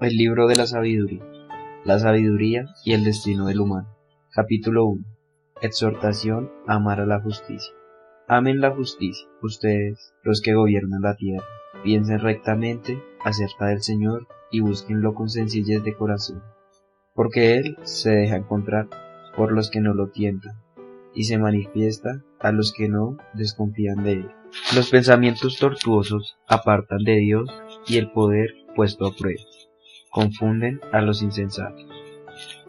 El libro de la sabiduría y el destino del humano. Capítulo 1. Exhortación a amar a la justicia. Amen la justicia, ustedes, los que gobiernan la tierra. Piensen rectamente acerca del Señor y búsquenlo con sencillez de corazón, porque Él se deja encontrar por los que no lo tientan y se manifiesta a los que no desconfían de Él. Los pensamientos tortuosos apartan de Dios y el poder puesto a prueba confunden a los insensatos.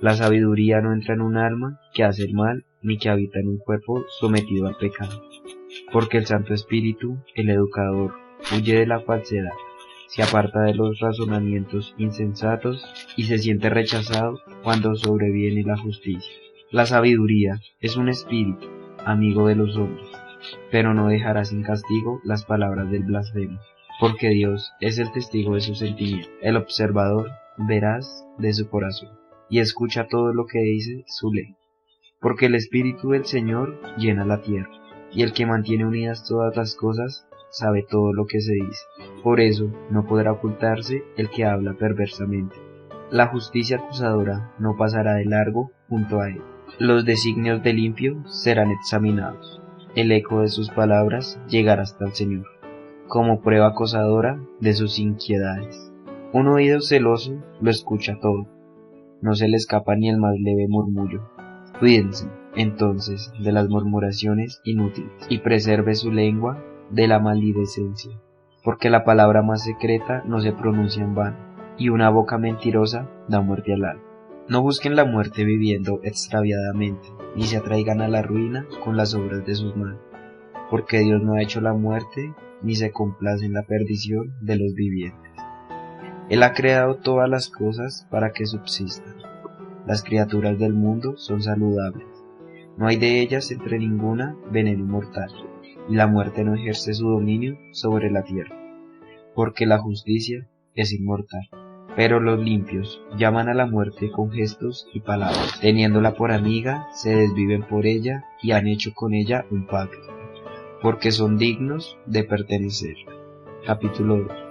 La sabiduría no entra en un alma que hace el mal, ni que habita en un cuerpo sometido al pecado. Porque el Santo Espíritu, el educador, huye de la falsedad, se aparta de los razonamientos insensatos y se siente rechazado cuando sobreviene la justicia. La sabiduría es un espíritu, amigo de los hombres, pero no dejará sin castigo las palabras del blasfemo. Porque Dios es el testigo de sus sentimientos, el observador veraz de su corazón, y escucha todo lo que dice su ley. Porque el Espíritu del Señor llena la tierra, y el que mantiene unidas todas las cosas sabe todo lo que se dice. Por eso no podrá ocultarse el que habla perversamente. La justicia acusadora no pasará de largo junto a él. Los designios del impío serán examinados. El eco de sus palabras llegará hasta el Señor, como prueba acosadora de sus inquietudes. Un oído celoso lo escucha todo, no se le escapa ni el más leve murmullo. Cuídense, entonces, de las murmuraciones inútiles, y preserve su lengua de la maldicencia, porque la palabra más secreta no se pronuncia en vano, y una boca mentirosa da muerte al alma. No busquen la muerte viviendo extraviadamente, ni se atraigan a la ruina con las obras de sus manos, porque Dios no ha hecho la muerte, ni se complace en la perdición de los vivientes. Él ha creado todas las cosas para que subsistan. Las criaturas del mundo son saludables. No hay de ellas entre ninguna veneno mortal, y la muerte no ejerce su dominio sobre la tierra, porque la justicia es inmortal. Pero los limpios llaman a la muerte con gestos y palabras. Teniéndola por amiga, se desviven por ella y han hecho con ella un pacto, porque son dignos de pertenecer. Capítulo 2.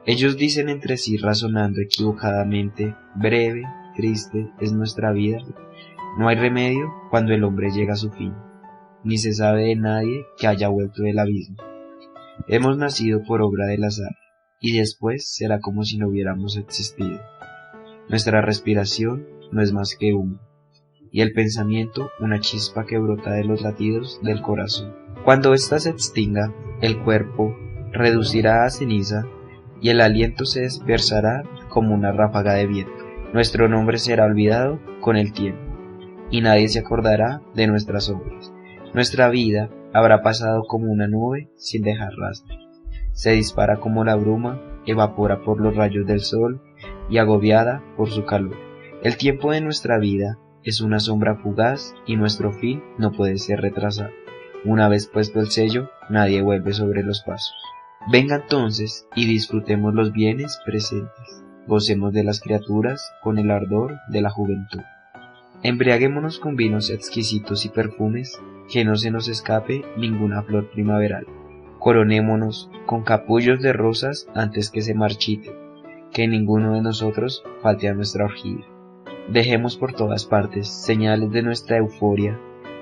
Ellos dicen entre sí razonando equivocadamente: breve, triste es nuestra vida, no hay remedio cuando el hombre llega a su fin, ni se sabe de nadie que haya vuelto del abismo. Hemos nacido por obra del azar, y después será como si no hubiéramos existido. Nuestra respiración no es más que humo, y el pensamiento una chispa que brota de los latidos del corazón. Cuando ésta se extinga, el cuerpo reducirá a ceniza, y el aliento se dispersará como una ráfaga de viento. Nuestro nombre será olvidado con el tiempo, y nadie se acordará de nuestras obras. Nuestra vida habrá pasado como una nube sin dejar rastro. Se dispara como la bruma, evapora por los rayos del sol, y agobiada por su calor. El tiempo de nuestra vida es una sombra fugaz, y nuestro fin no puede ser retrasado. Una vez puesto el sello, nadie vuelve sobre los pasos. Venga entonces y disfrutemos los bienes presentes. Gocemos de las criaturas con el ardor de la juventud. Embriaguémonos con vinos exquisitos y perfumes, que no se nos escape ninguna flor primaveral. Coronémonos con capullos de rosas antes que se marchiten, que ninguno de nosotros falte a nuestra orgía. Dejemos por todas partes señales de nuestra euforia,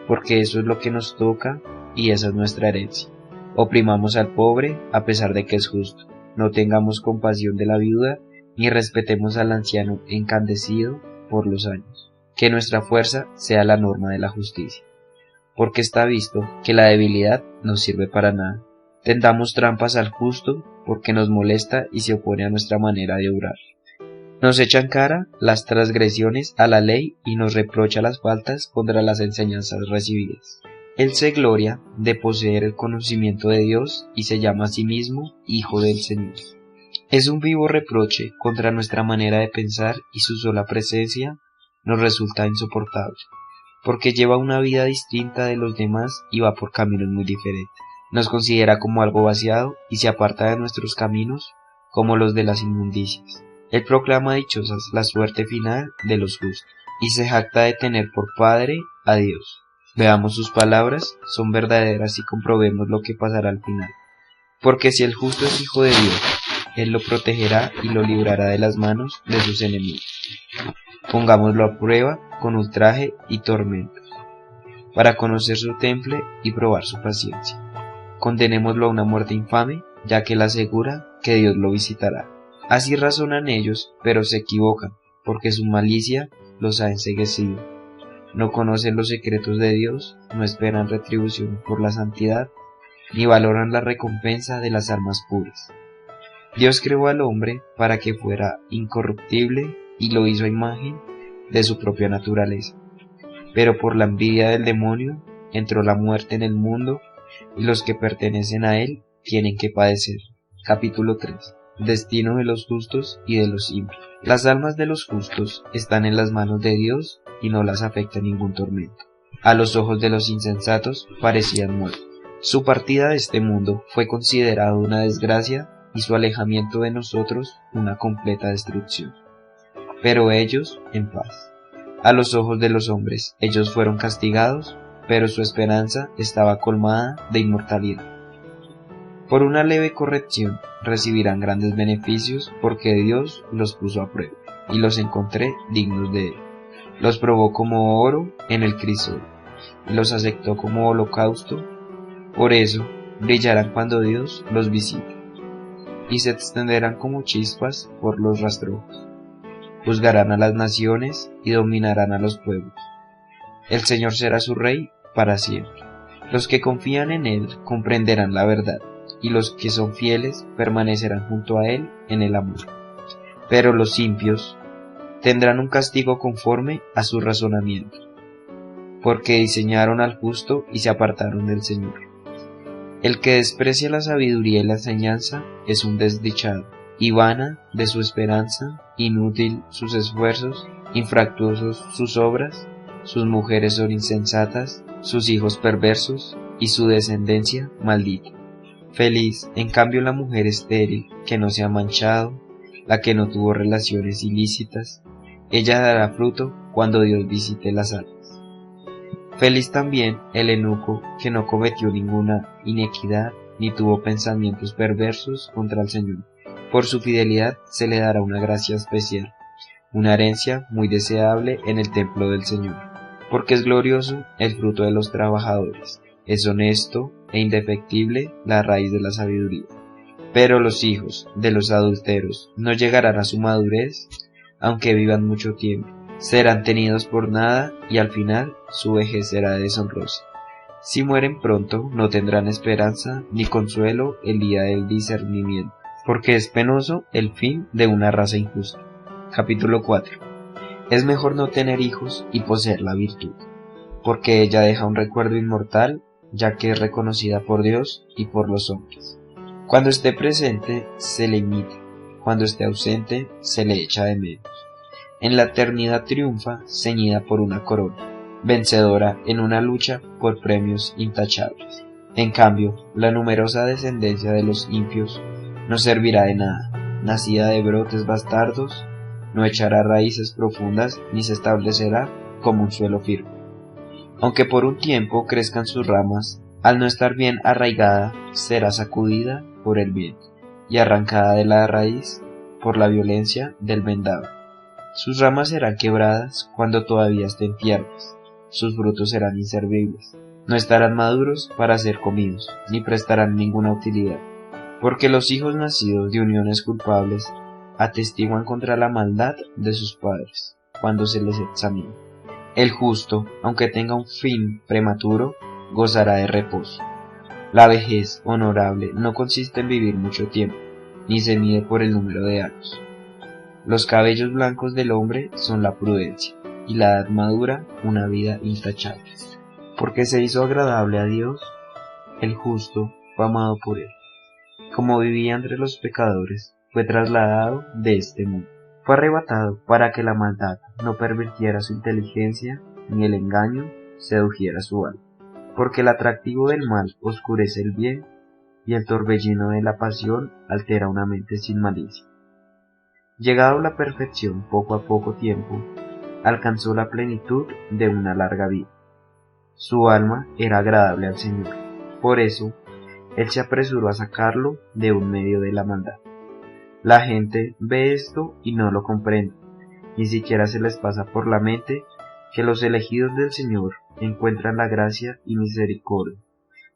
porque eso es lo que nos toca y esa es nuestra herencia. Oprimamos al pobre a pesar de que es justo. No tengamos compasión de la viuda, ni respetemos al anciano encandecido por los años. Que nuestra fuerza sea la norma de la justicia, porque está visto que la debilidad no sirve para nada. Tendamos trampas al justo, porque nos molesta y se opone a nuestra manera de obrar. Nos echa en cara las transgresiones a la ley y nos reprocha las faltas contra las enseñanzas recibidas. Él se gloria de poseer el conocimiento de Dios y se llama a sí mismo Hijo del Señor. Es un vivo reproche contra nuestra manera de pensar y su sola presencia nos resulta insoportable, porque lleva una vida distinta de los demás y va por caminos muy diferentes. Nos considera como algo vaciado y se aparta de nuestros caminos como los de las inmundicias. Él proclama dichosas la suerte final de los justos y se jacta de tener por Padre a Dios. Veamos sus palabras, son verdaderas y comprobemos lo que pasará al final. Porque si el justo es hijo de Dios, Él lo protegerá y lo librará de las manos de sus enemigos. Pongámoslo a prueba con ultraje y tormentos, para conocer su temple y probar su paciencia. Condenémoslo a una muerte infame, ya que él asegura que Dios lo visitará. Así razonan ellos, pero se equivocan, porque su malicia los ha enceguecido. No conocen los secretos de Dios, no esperan retribución por la santidad, ni valoran la recompensa de las almas puras. Dios creó al hombre para que fuera incorruptible y lo hizo a imagen de su propia naturaleza. Pero por la envidia del demonio entró la muerte en el mundo, y los que pertenecen a él tienen que padecer. Capítulo 3. Destino de los justos y de los impios. Las almas de los justos están en las manos de Dios y no las afecta ningún tormento. A los ojos de los insensatos parecían muertos. Su partida de este mundo fue considerado una desgracia y su alejamiento de nosotros una completa destrucción. Pero ellos en paz. A los ojos de los hombres ellos fueron castigados, pero su esperanza estaba colmada de inmortalidad. Por una leve corrección recibirán grandes beneficios, porque Dios los puso a prueba, y los encontré dignos de él. Los probó como oro en el crisol, y los aceptó como holocausto. Por eso brillarán cuando Dios los visite, y se extenderán como chispas por los rastrojos. Juzgarán a las naciones y dominarán a los pueblos. El Señor será su rey para siempre. Los que confían en él comprenderán la verdad, y los que son fieles permanecerán junto a él en el amor. Pero los impios tendrán un castigo conforme a su razonamiento, porque diseñaron al justo y se apartaron del Señor. El que desprecia la sabiduría y la enseñanza es un desdichado, y vana de su esperanza, inútil sus esfuerzos, infructuosos sus obras, sus mujeres son insensatas, sus hijos perversos, y su descendencia maldita. Feliz, en cambio, la mujer estéril, que no se ha manchado, la que no tuvo relaciones ilícitas, ella dará fruto cuando Dios visite las almas. Feliz también el eunuco, que no cometió ninguna inequidad, ni tuvo pensamientos perversos contra el Señor. Por su fidelidad se le dará una gracia especial, una herencia muy deseable en el templo del Señor, porque es glorioso el fruto de los trabajadores, es honesto e indefectible la raíz de la sabiduría. Pero los hijos de los adúlteros no llegarán a su madurez, aunque vivan mucho tiempo, serán tenidos por nada y al final su vejez será deshonrosa. Si mueren pronto no tendrán esperanza ni consuelo el día del discernimiento, porque es penoso el fin de una raza injusta. Capítulo 4. Es mejor no tener hijos y poseer la virtud, porque ella deja un recuerdo inmortal, ya que es reconocida por Dios y por los hombres. Cuando esté presente se le imita, cuando esté ausente se le echa de menos. En la eternidad triunfa, ceñida por una corona, vencedora en una lucha por premios intachables. En cambio, la numerosa descendencia de los impios no servirá de nada, nacida de brotes bastardos, no echará raíces profundas ni se establecerá como un suelo firme. Aunque por un tiempo crezcan sus ramas, al no estar bien arraigada, será sacudida por el viento y arrancada de la raíz por la violencia del vendaval. Sus ramas serán quebradas cuando todavía estén tiernas, sus frutos serán inservibles, no estarán maduros para ser comidos, ni prestarán ninguna utilidad, porque los hijos nacidos de uniones culpables atestiguan contra la maldad de sus padres, cuando se les examina. El justo, aunque tenga un fin prematuro, gozará de reposo. La vejez honorable no consiste en vivir mucho tiempo, ni se mide por el número de años. Los cabellos blancos del hombre son la prudencia, y la edad madura una vida intachable. Porque se hizo agradable a Dios, el justo fue amado por él. Como vivía entre los pecadores, fue trasladado de este mundo. Fue arrebatado para que la maldad no pervirtiera su inteligencia, ni el engaño sedujera su alma. Porque el atractivo del mal oscurece el bien, y el torbellino de la pasión altera una mente sin malicia. Llegado a la perfección poco a poco tiempo, alcanzó la plenitud de una larga vida. Su alma era agradable al Señor, por eso él se apresuró a sacarlo de un medio de la maldad. La gente ve esto y no lo comprende, ni siquiera se les pasa por la mente que los elegidos del Señor encuentran la gracia y misericordia,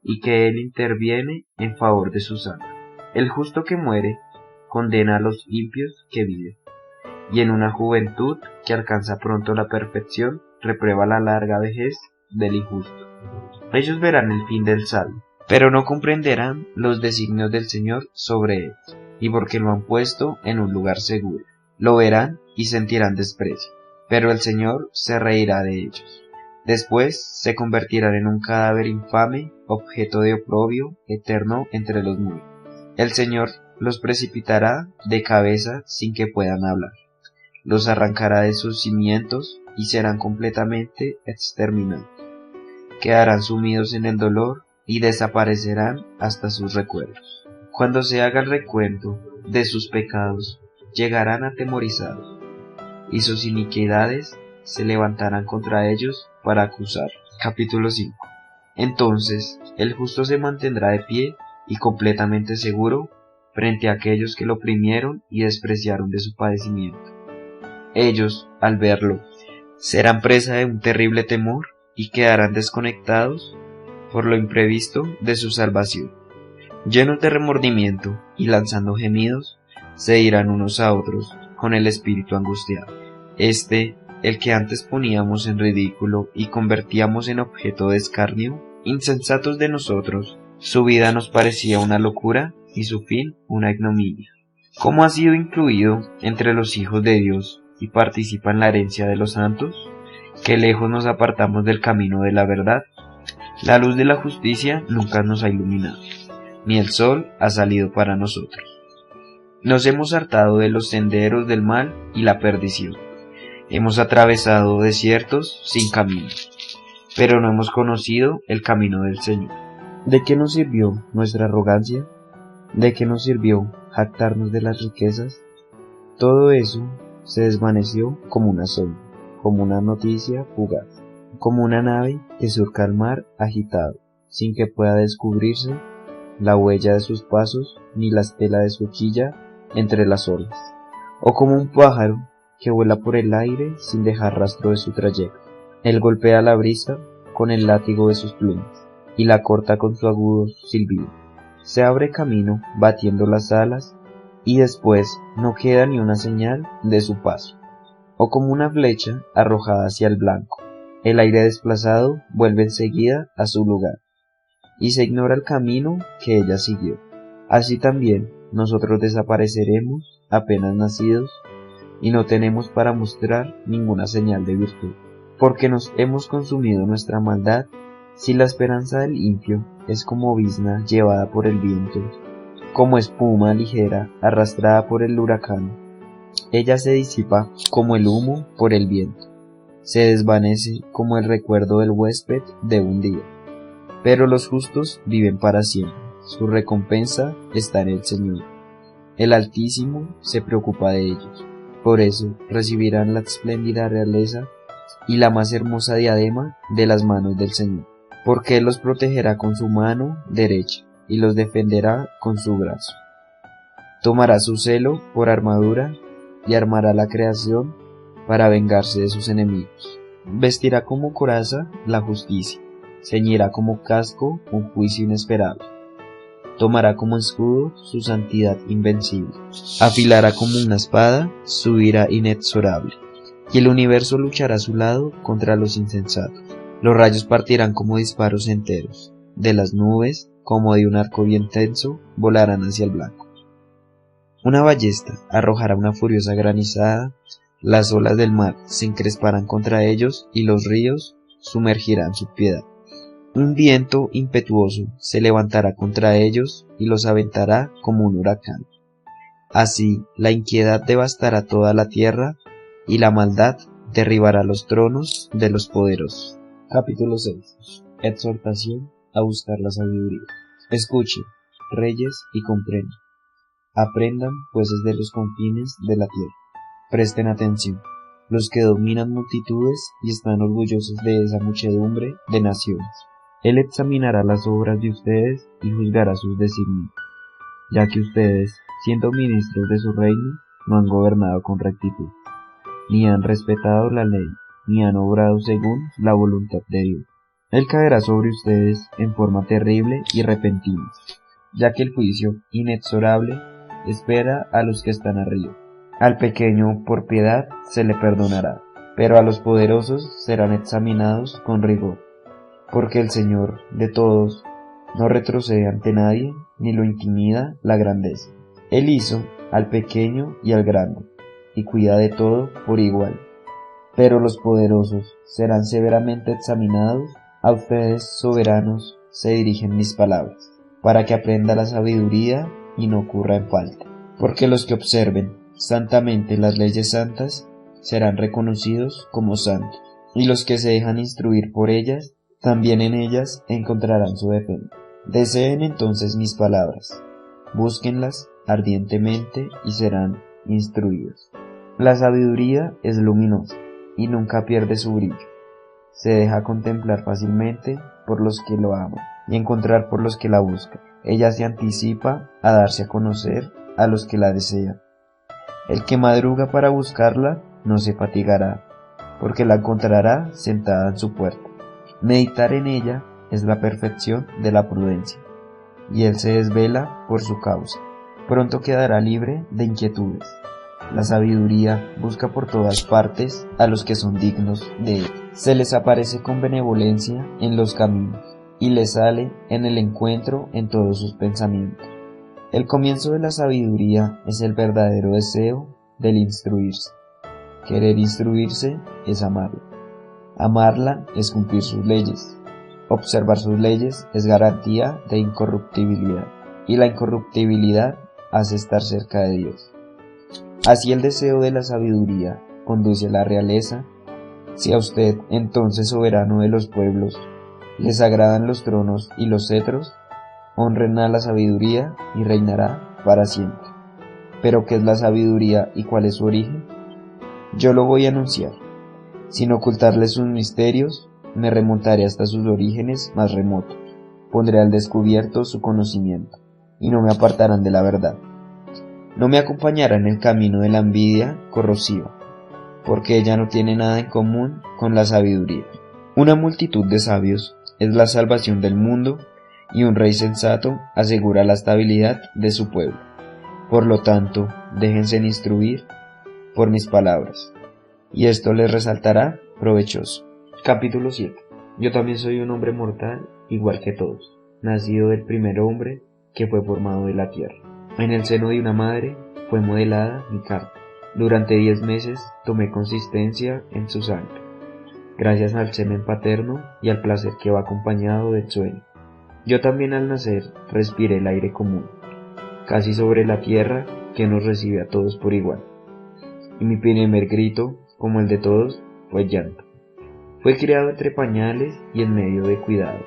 y que Él interviene en favor de sus almas. El justo que muere condena a los impios que viven, y en una juventud que alcanza pronto la perfección, reprueba la larga vejez del injusto. Ellos verán el fin del salvo, pero no comprenderán los designios del Señor sobre ellos, y porque lo han puesto en un lugar seguro. Lo verán y sentirán desprecio, pero el Señor se reirá de ellos. Después se convertirán en un cadáver infame, objeto de oprobio eterno entre los muertos. El Señor los precipitará de cabeza sin que puedan hablar. Los arrancará de sus cimientos y serán completamente exterminados. Quedarán sumidos en el dolor y desaparecerán hasta sus recuerdos. Cuando se haga el recuento de sus pecados, llegarán atemorizados, y sus iniquidades se levantarán contra ellos para acusarlos. Capítulo 5. Entonces el justo se mantendrá de pie y completamente seguro frente a aquellos que lo oprimieron y despreciaron de su padecimiento. Ellos, al verlo, serán presa de un terrible temor y quedarán desconectados por lo imprevisto de su salvación. Llenos de remordimiento y lanzando gemidos, se dirán unos a otros con el espíritu angustiado: el que antes poníamos en ridículo y convertíamos en objeto de escarnio, insensatos de nosotros, su vida nos parecía una locura y su fin una ignominia. ¿Cómo ha sido incluido entre los hijos de Dios y participa en la herencia de los santos? Qué lejos nos apartamos del camino de la verdad. La luz de la justicia nunca nos ha iluminado, ni el sol ha salido para nosotros. Nos hemos hartado de los senderos del mal y la perdición. Hemos atravesado desiertos sin camino, pero no hemos conocido el camino del Señor. ¿De qué nos sirvió nuestra arrogancia? ¿De qué nos sirvió jactarnos de las riquezas? Todo eso se desvaneció como una sombra, como una noticia fugaz, como una nave que surca el mar agitado, sin que pueda descubrirse la huella de sus pasos ni la estela de su quilla entre las olas, o como un pájaro que vuela por el aire sin dejar rastro de su trayecto. Él golpea la brisa con el látigo de sus plumas y la corta con su agudo silbido. Se abre camino batiendo las alas y después no queda ni una señal de su paso, o como una flecha arrojada hacia el blanco. El aire desplazado vuelve enseguida a su lugar y se ignora el camino que ella siguió. Así también nosotros desapareceremos apenas nacidos y no tenemos para mostrar ninguna señal de virtud, porque nos hemos consumido nuestra maldad. Si la esperanza del impío es como brizna llevada por el viento, como espuma ligera arrastrada por el huracán, ella se disipa como el humo por el viento, se desvanece como el recuerdo del huésped de un día. Pero los justos viven para siempre, su recompensa está en el Señor. El Altísimo se preocupa de ellos, por eso recibirán la espléndida realeza y la más hermosa diadema de las manos del Señor, porque Él los protegerá con su mano derecha y los defenderá con su brazo. Tomará su celo por armadura y armará la creación para vengarse de sus enemigos. Vestirá como coraza la justicia, ceñirá como casco un juicio inesperado. Tomará como escudo su santidad invencible, afilará como una espada su ira inexorable, y el universo luchará a su lado contra los insensatos. Los rayos partirán como disparos enteros, de las nubes, como de un arco bien tenso, volarán hacia el blanco. Una ballesta arrojará una furiosa granizada, las olas del mar se encresparán contra ellos y los ríos sumergirán su piedad. Un viento impetuoso se levantará contra ellos y los aventará como un huracán. Así la inquietud devastará toda la tierra y la maldad derribará los tronos de los poderosos. Capítulo 6. Exhortación a buscar la sabiduría. Escuchen, reyes, y comprendan. Aprendan, pues, desde los confines de la tierra. Presten atención, los que dominan multitudes y están orgullosos de esa muchedumbre de naciones. Él examinará las obras de ustedes y juzgará sus designios, ya que ustedes siendo ministros de su reino, no han gobernado con rectitud, ni han respetado la ley, ni han obrado según la voluntad de Dios. Él caerá sobre ustedes en forma terrible y repentina, ya que el juicio inexorable espera a los que están arriba. Al pequeño por piedad se le perdonará, pero a los poderosos serán examinados con rigor, porque el Señor de todos no retrocede ante nadie, ni lo intimida la grandeza. Él hizo al pequeño y al grande, y cuida de todo por igual. Pero los poderosos serán severamente examinados. A ustedes, soberanos, se dirigen mis palabras, para que aprenda la sabiduría y no ocurra en falta. Porque los que observen santamente las leyes santas serán reconocidos como santos, y los que se dejan instruir por ellas, también en ellas encontrarán su defensa. Deseen entonces mis palabras, búsquenlas ardientemente y serán instruidos. La sabiduría es luminosa y nunca pierde su brillo. Se deja contemplar fácilmente por los que lo aman y encontrar por los que la buscan. Ella se anticipa a darse a conocer a los que la desean. El que madruga para buscarla no se fatigará, porque la encontrará sentada en su puerta. Meditar en ella es la perfección de la prudencia, y él se desvela por su causa. Pronto quedará libre de inquietudes. La sabiduría busca por todas partes a los que son dignos de ella. Se les aparece con benevolencia en los caminos, y les sale en el encuentro en todos sus pensamientos. El comienzo de la sabiduría es el verdadero deseo del instruirse. Querer instruirse es amarla. Amarla es cumplir sus leyes. Observar sus leyes es garantía de incorruptibilidad, y la incorruptibilidad hace estar cerca de Dios. Así el deseo de la sabiduría conduce a la realeza. Si a usted, entonces soberano de los pueblos, les agradan los tronos y los cetros, honren a la sabiduría y reinará para siempre. ¿Pero qué es la sabiduría y cuál es su origen? Yo lo voy a anunciar. Sin ocultarle sus misterios, me remontaré hasta sus orígenes más remotos. Pondré al descubierto su conocimiento, y no me apartarán de la verdad. No me acompañará en el camino de la envidia corrosiva, porque ella no tiene nada en común con la sabiduría. Una multitud de sabios es la salvación del mundo, y un rey sensato asegura la estabilidad de su pueblo. Por lo tanto, déjense instruir por mis palabras, y esto les resultará provechoso. Capítulo 7. Yo también soy un hombre mortal, igual que todos, nacido del primer hombre que fue formado de la tierra. En el seno de una madre fue modelada mi carne. Durante 10 meses tomé consistencia en su sangre, gracias al semen paterno y al placer que va acompañado del sueño. Yo también al nacer respiré el aire común, casi sobre la tierra que nos recibe a todos por igual. Y mi primer grito, como el de todos, fue llanto. Fue criado entre pañales y en medio de cuidados,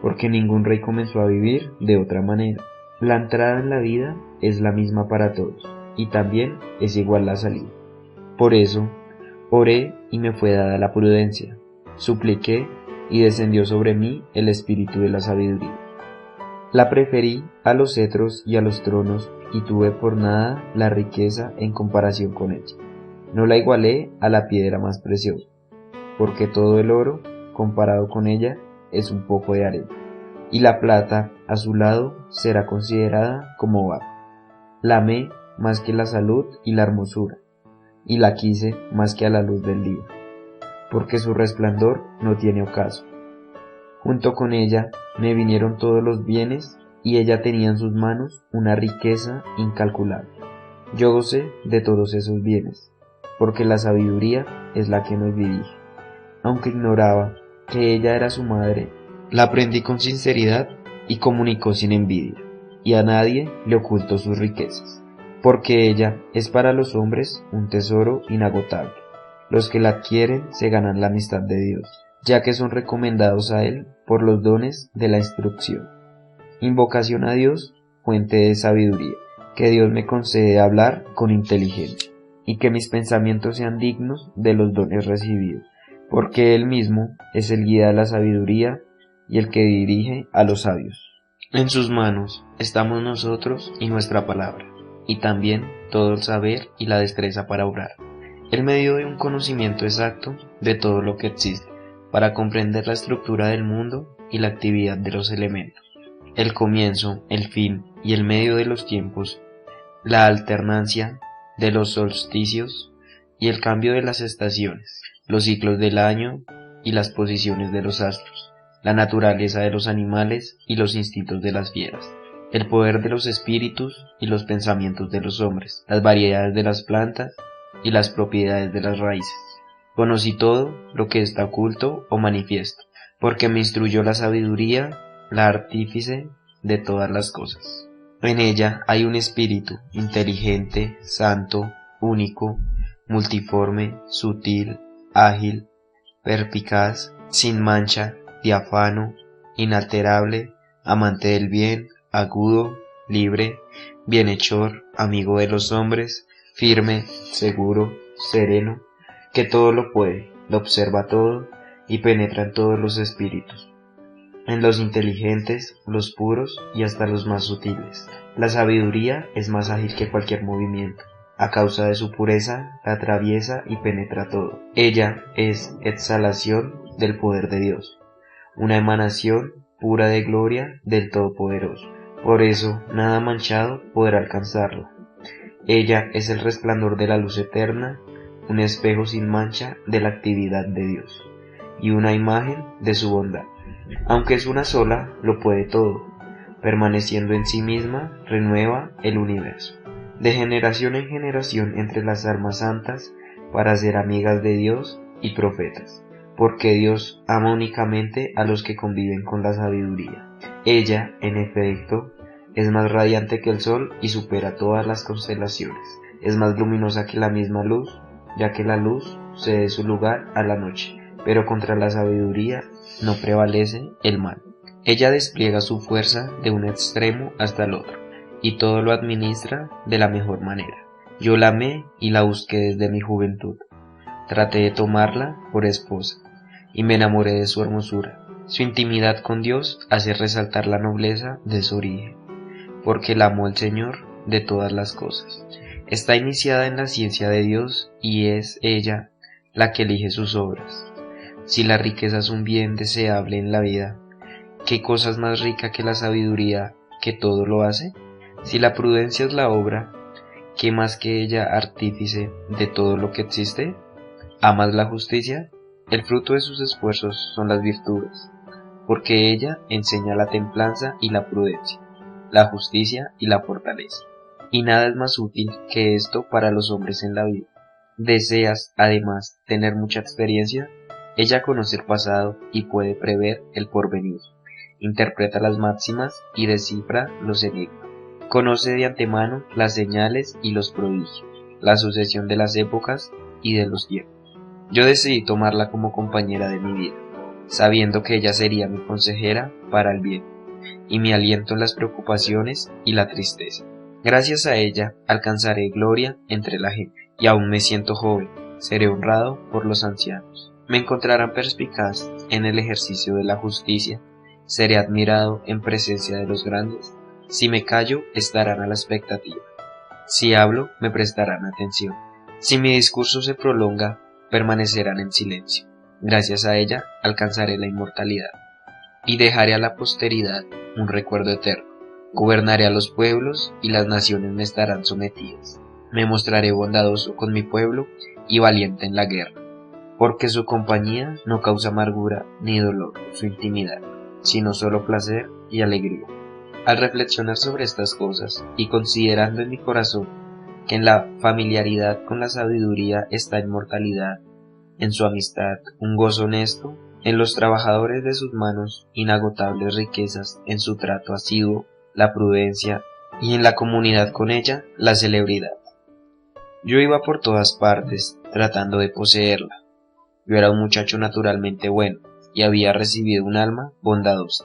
porque ningún rey comenzó a vivir de otra manera. La entrada en la vida es la misma para todos, y también es igual la salida. Por eso, oré y me fue dada la prudencia, supliqué y descendió sobre mí el espíritu de la sabiduría. La preferí a los cetros y a los tronos, y tuve por nada la riqueza en comparación con ella. No la igualé a la piedra más preciosa, porque todo el oro, comparado con ella, es un poco de arena, y la plata, a su lado, será considerada como barro. La amé más que la salud y la hermosura, y la quise más que a la luz del día, porque su resplandor no tiene ocaso. Junto con ella me vinieron todos los bienes, y ella tenía en sus manos una riqueza incalculable. Yo gocé de todos esos bienes, porque la sabiduría es la que nos dirige. Aunque ignoraba que ella era su madre, la aprendí con sinceridad y comunicó sin envidia, y a nadie le ocultó sus riquezas, porque ella es para los hombres un tesoro inagotable. Los que la adquieren se ganan la amistad de Dios, ya que son recomendados a Él por los dones de la instrucción. Invocación a Dios, fuente de sabiduría, que Dios me concede hablar con inteligencia, y que mis pensamientos sean dignos de los dones recibidos, porque Él mismo es el guía de la sabiduría y el que dirige a los sabios. En sus manos estamos nosotros y nuestra palabra. y también todo el saber y la destreza para obrar. El medio de un conocimiento exacto de todo lo que existe, para comprender la estructura del mundo y la actividad de los elementos, el comienzo, el fin y el medio de los tiempos, la alternancia de los solsticios y el cambio de las estaciones, los ciclos del año y las posiciones de los astros, la naturaleza de los animales y los instintos de las fieras, el poder de los espíritus y los pensamientos de los hombres, las variedades de las plantas y las propiedades de las raíces. Conocí todo lo que está oculto o manifiesto, porque me instruyó la sabiduría, la artífice de todas las cosas. En ella hay un espíritu inteligente, santo, único, multiforme, sutil, ágil, perspicaz, sin mancha, diáfano, inalterable, amante del bien, agudo, libre, bienhechor, amigo de los hombres, firme, seguro, sereno, que todo lo puede, lo observa todo y penetra en todos los espíritus, en los inteligentes, los puros y hasta los más sutiles. La sabiduría es más ágil que cualquier movimiento. A causa de su pureza, la atraviesa y penetra todo. Ella es exhalación del poder de Dios, una emanación pura de gloria del Todopoderoso. Por eso, nada manchado podrá alcanzarla. Ella es el resplandor de la luz eterna, un espejo sin mancha de la actividad de Dios, y una imagen de su bondad. Aunque es una sola, lo puede todo. Permaneciendo en sí misma, renueva el universo. De generación en generación entre las almas santas, para ser amigas de Dios y profetas, porque Dios ama únicamente a los que conviven con la sabiduría. Ella, en efecto, es más radiante que el sol y supera todas las constelaciones. Es más luminosa que la misma luz, ya que la luz cede su lugar a la noche, pero contra la sabiduría no prevalece el mal. Ella despliega su fuerza de un extremo hasta el otro, y todo lo administra de la mejor manera. Yo la amé y la busqué desde mi juventud. Traté de tomarla por esposa, y me enamoré de su hermosura. Su intimidad con Dios hace resaltar la nobleza de su origen, porque la amó el Señor de todas las cosas. Está iniciada en la ciencia de Dios y es ella la que elige sus obras. Si la riqueza es un bien deseable en la vida, ¿qué cosa es más rica que la sabiduría que todo lo hace? Si la prudencia es la obra, ¿qué más que ella artífice de todo lo que existe? ¿Amas la justicia? El fruto de sus esfuerzos son las virtudes, porque ella enseña la templanza y la prudencia, la justicia y la fortaleza. Y nada es más útil que esto para los hombres en la vida. ¿Deseas, además, tener mucha experiencia? Ella conoce el pasado y puede prever el porvenir. Interpreta las máximas y descifra los enigmas. Conoce de antemano las señales y los prodigios, la sucesión de las épocas y de los tiempos. Yo decidí tomarla como compañera de mi vida, sabiendo que ella sería mi consejera para el bien, y mi aliento en las preocupaciones y la tristeza. Gracias a ella alcanzaré gloria entre la gente, y aún me siento joven, seré honrado por los ancianos. Me encontrarán perspicaz en el ejercicio de la justicia, seré admirado en presencia de los grandes. Si me callo, estarán a la expectativa. Si hablo, me prestarán atención. Si mi discurso se prolonga, permanecerán en silencio. Gracias a ella alcanzaré la inmortalidad, y dejaré a la posteridad un recuerdo eterno. Gobernaré a los pueblos y las naciones me estarán sometidas. Me mostraré bondadoso con mi pueblo y valiente en la guerra, porque su compañía no causa amargura ni dolor, su intimidad, sino solo placer y alegría. Al reflexionar sobre estas cosas y considerando en mi corazón que en la familiaridad con la sabiduría está inmortalidad, en su amistad un gozo honesto, en los trabajadores de sus manos inagotables riquezas, en su trato asiduo la prudencia y en la comunidad con ella la celebridad. Yo iba por todas partes tratando de poseerla. Yo era un muchacho naturalmente bueno y había recibido un alma bondadosa.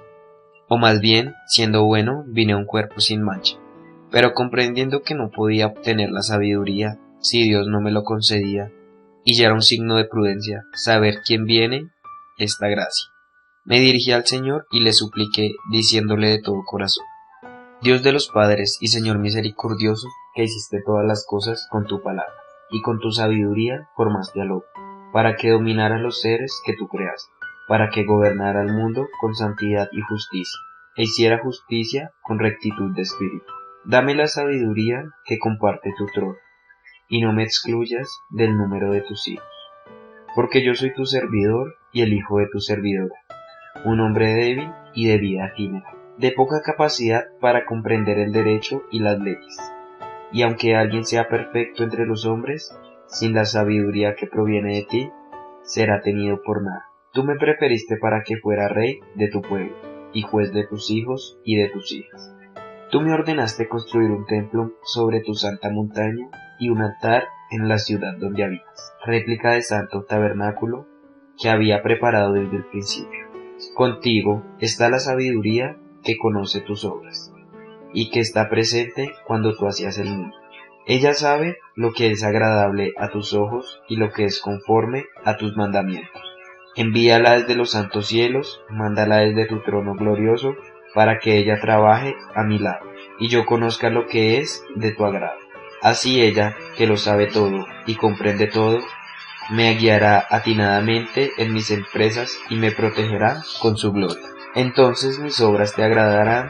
O más bien, siendo bueno, vine a un cuerpo sin mancha, pero comprendiendo que no podía obtener la sabiduría si Dios no me lo concedía, y ya era un signo de prudencia saber quién viene esta gracia. Me dirigí al Señor y le supliqué, diciéndole de todo corazón: Dios de los padres y Señor misericordioso, que hiciste todas las cosas con tu palabra, y con tu sabiduría formaste al hombre, para que dominara los seres que tú creaste, para que gobernara el mundo con santidad y justicia, e hiciera justicia con rectitud de espíritu. Dame la sabiduría que comparte tu trono, y no me excluyas del número de tus hijos, porque yo soy tu servidor y el hijo de tu servidora, un hombre débil y de vida efímera, de poca capacidad para comprender el derecho y las leyes. Y aunque alguien sea perfecto entre los hombres, sin la sabiduría que proviene de ti, será tenido por nada. Tú me preferiste para que fuera rey de tu pueblo, y juez de tus hijos y de tus hijas. Tú me ordenaste construir un templo sobre tu santa montaña y un altar en la ciudad donde habitas, réplica de santo tabernáculo que había preparado desde el principio. Contigo está la sabiduría que conoce tus obras, y que está presente cuando tú hacías el mundo. Ella sabe lo que es agradable a tus ojos y lo que es conforme a tus mandamientos. Envíala desde los santos cielos, mándala desde tu trono glorioso, para que ella trabaje a mi lado, y yo conozca lo que es de tu agrado. Así ella, que lo sabe todo y comprende todo, me guiará atinadamente en mis empresas y me protegerá con su gloria. Entonces mis obras te agradarán,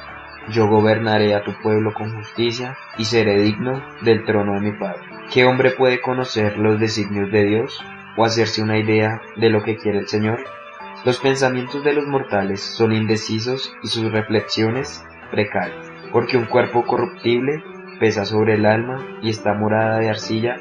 yo gobernaré a tu pueblo con justicia y seré digno del trono de mi Padre. ¿Qué hombre puede conocer los designios de Dios o hacerse una idea de lo que quiere el Señor? Los pensamientos de los mortales son indecisos y sus reflexiones precarias, porque un cuerpo corruptible pesa sobre el alma y esta morada de arcilla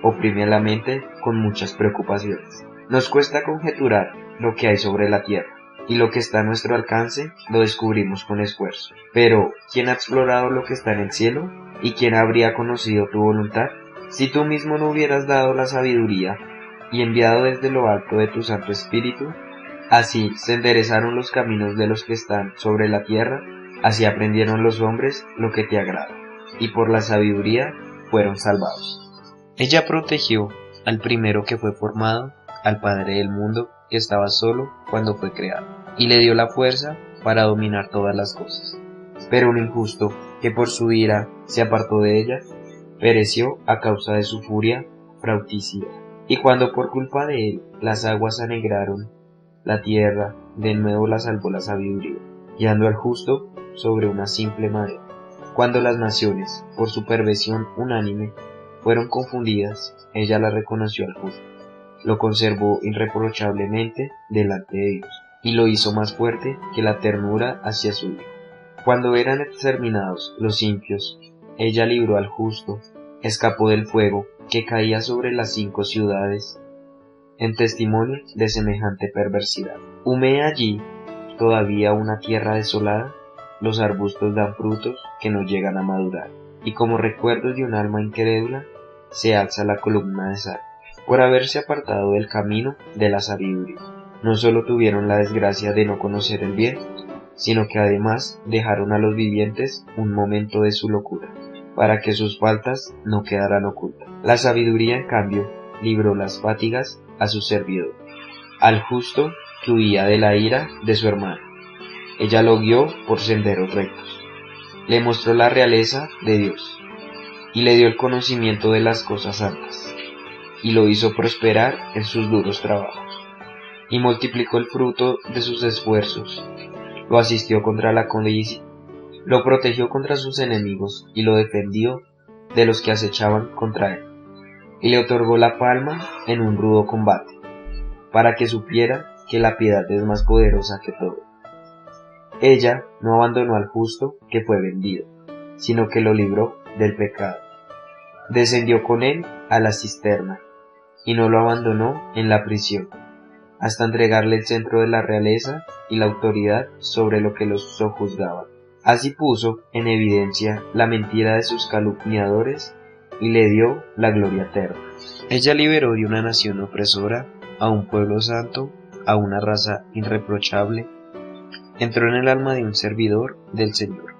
oprime a la mente con muchas preocupaciones. Nos cuesta conjeturar lo que hay sobre la tierra, y lo que está a nuestro alcance lo descubrimos con esfuerzo. Pero, ¿quién ha explorado lo que está en el cielo? ¿Y quién habría conocido tu voluntad? Si tú mismo no hubieras dado la sabiduría y enviado desde lo alto de tu Santo Espíritu, así se enderezaron los caminos de los que están sobre la tierra, así aprendieron los hombres lo que te agrada, y por la sabiduría fueron salvados. Ella protegió al primero que fue formado, al Padre del mundo, que estaba solo cuando fue creado, y le dio la fuerza para dominar todas las cosas. Pero un injusto, que por su ira se apartó de ella, pereció a causa de su furia frauticida. Y cuando por culpa de él las aguas anegraron la tierra, de nuevo la salvó la sabiduría, guiando al justo sobre una simple madera. Cuando las naciones, por su perversión unánime, fueron confundidas, ella la reconoció al justo, lo conservó irreprochablemente delante de Dios, y lo hizo más fuerte que la ternura hacia su hijo. Cuando eran exterminados los impios, ella libró al justo, escapó del fuego que caía sobre las 5 ciudades, en testimonio de semejante perversidad. Humea allí todavía una tierra desolada, los arbustos dan frutos que no llegan a madurar, y como recuerdos de un alma incrédula, se alza la columna de sal, por haberse apartado del camino de la sabiduría. No solo tuvieron la desgracia de no conocer el bien, sino que además dejaron a los vivientes un momento de su locura, para que sus faltas no quedaran ocultas. La sabiduría, en cambio, libró las fatigas a su servidor, al justo que huía de la ira de su hermano. Ella lo guió por senderos rectos, le mostró la realeza de Dios, y le dio el conocimiento de las cosas santas, y lo hizo prosperar en sus duros trabajos, y multiplicó el fruto de sus esfuerzos, lo asistió contra la codicia, lo protegió contra sus enemigos, y lo defendió de los que acechaban contra él, y le otorgó la palma en un rudo combate, para que supiera que la piedad es más poderosa que todo. Ella no abandonó al justo que fue vendido, sino que lo libró del pecado. Descendió con él a la cisterna, y no lo abandonó en la prisión, hasta entregarle el centro de la realeza y la autoridad sobre lo que los sojuzgaban. Así puso en evidencia la mentira de sus calumniadores y le dio la gloria eterna. Ella liberó de una nación opresora a un pueblo santo, a una raza irreprochable. Entró en el alma de un servidor del Señor,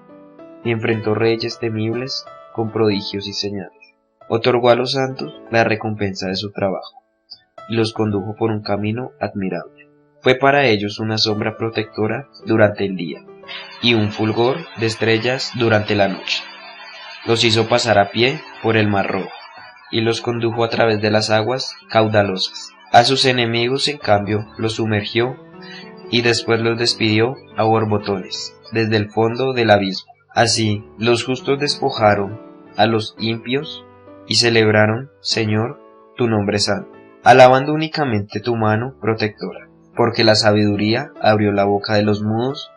y enfrentó reyes temibles con prodigios y señales. Otorgó a los santos la recompensa de su trabajo, y los condujo por un camino admirable. Fue para ellos una sombra protectora durante el día, y un fulgor de estrellas durante la noche. los hizo pasar a pie por el Mar Rojo, y los condujo a través de las aguas caudalosas. A sus enemigos, en cambio, los sumergió, y después los despidió a borbotones, desde el fondo del abismo. Así, los justos despojaron a los impios, y celebraron, Señor, tu nombre santo, alabando únicamente tu mano protectora, porque la sabiduría abrió la boca de los mudos,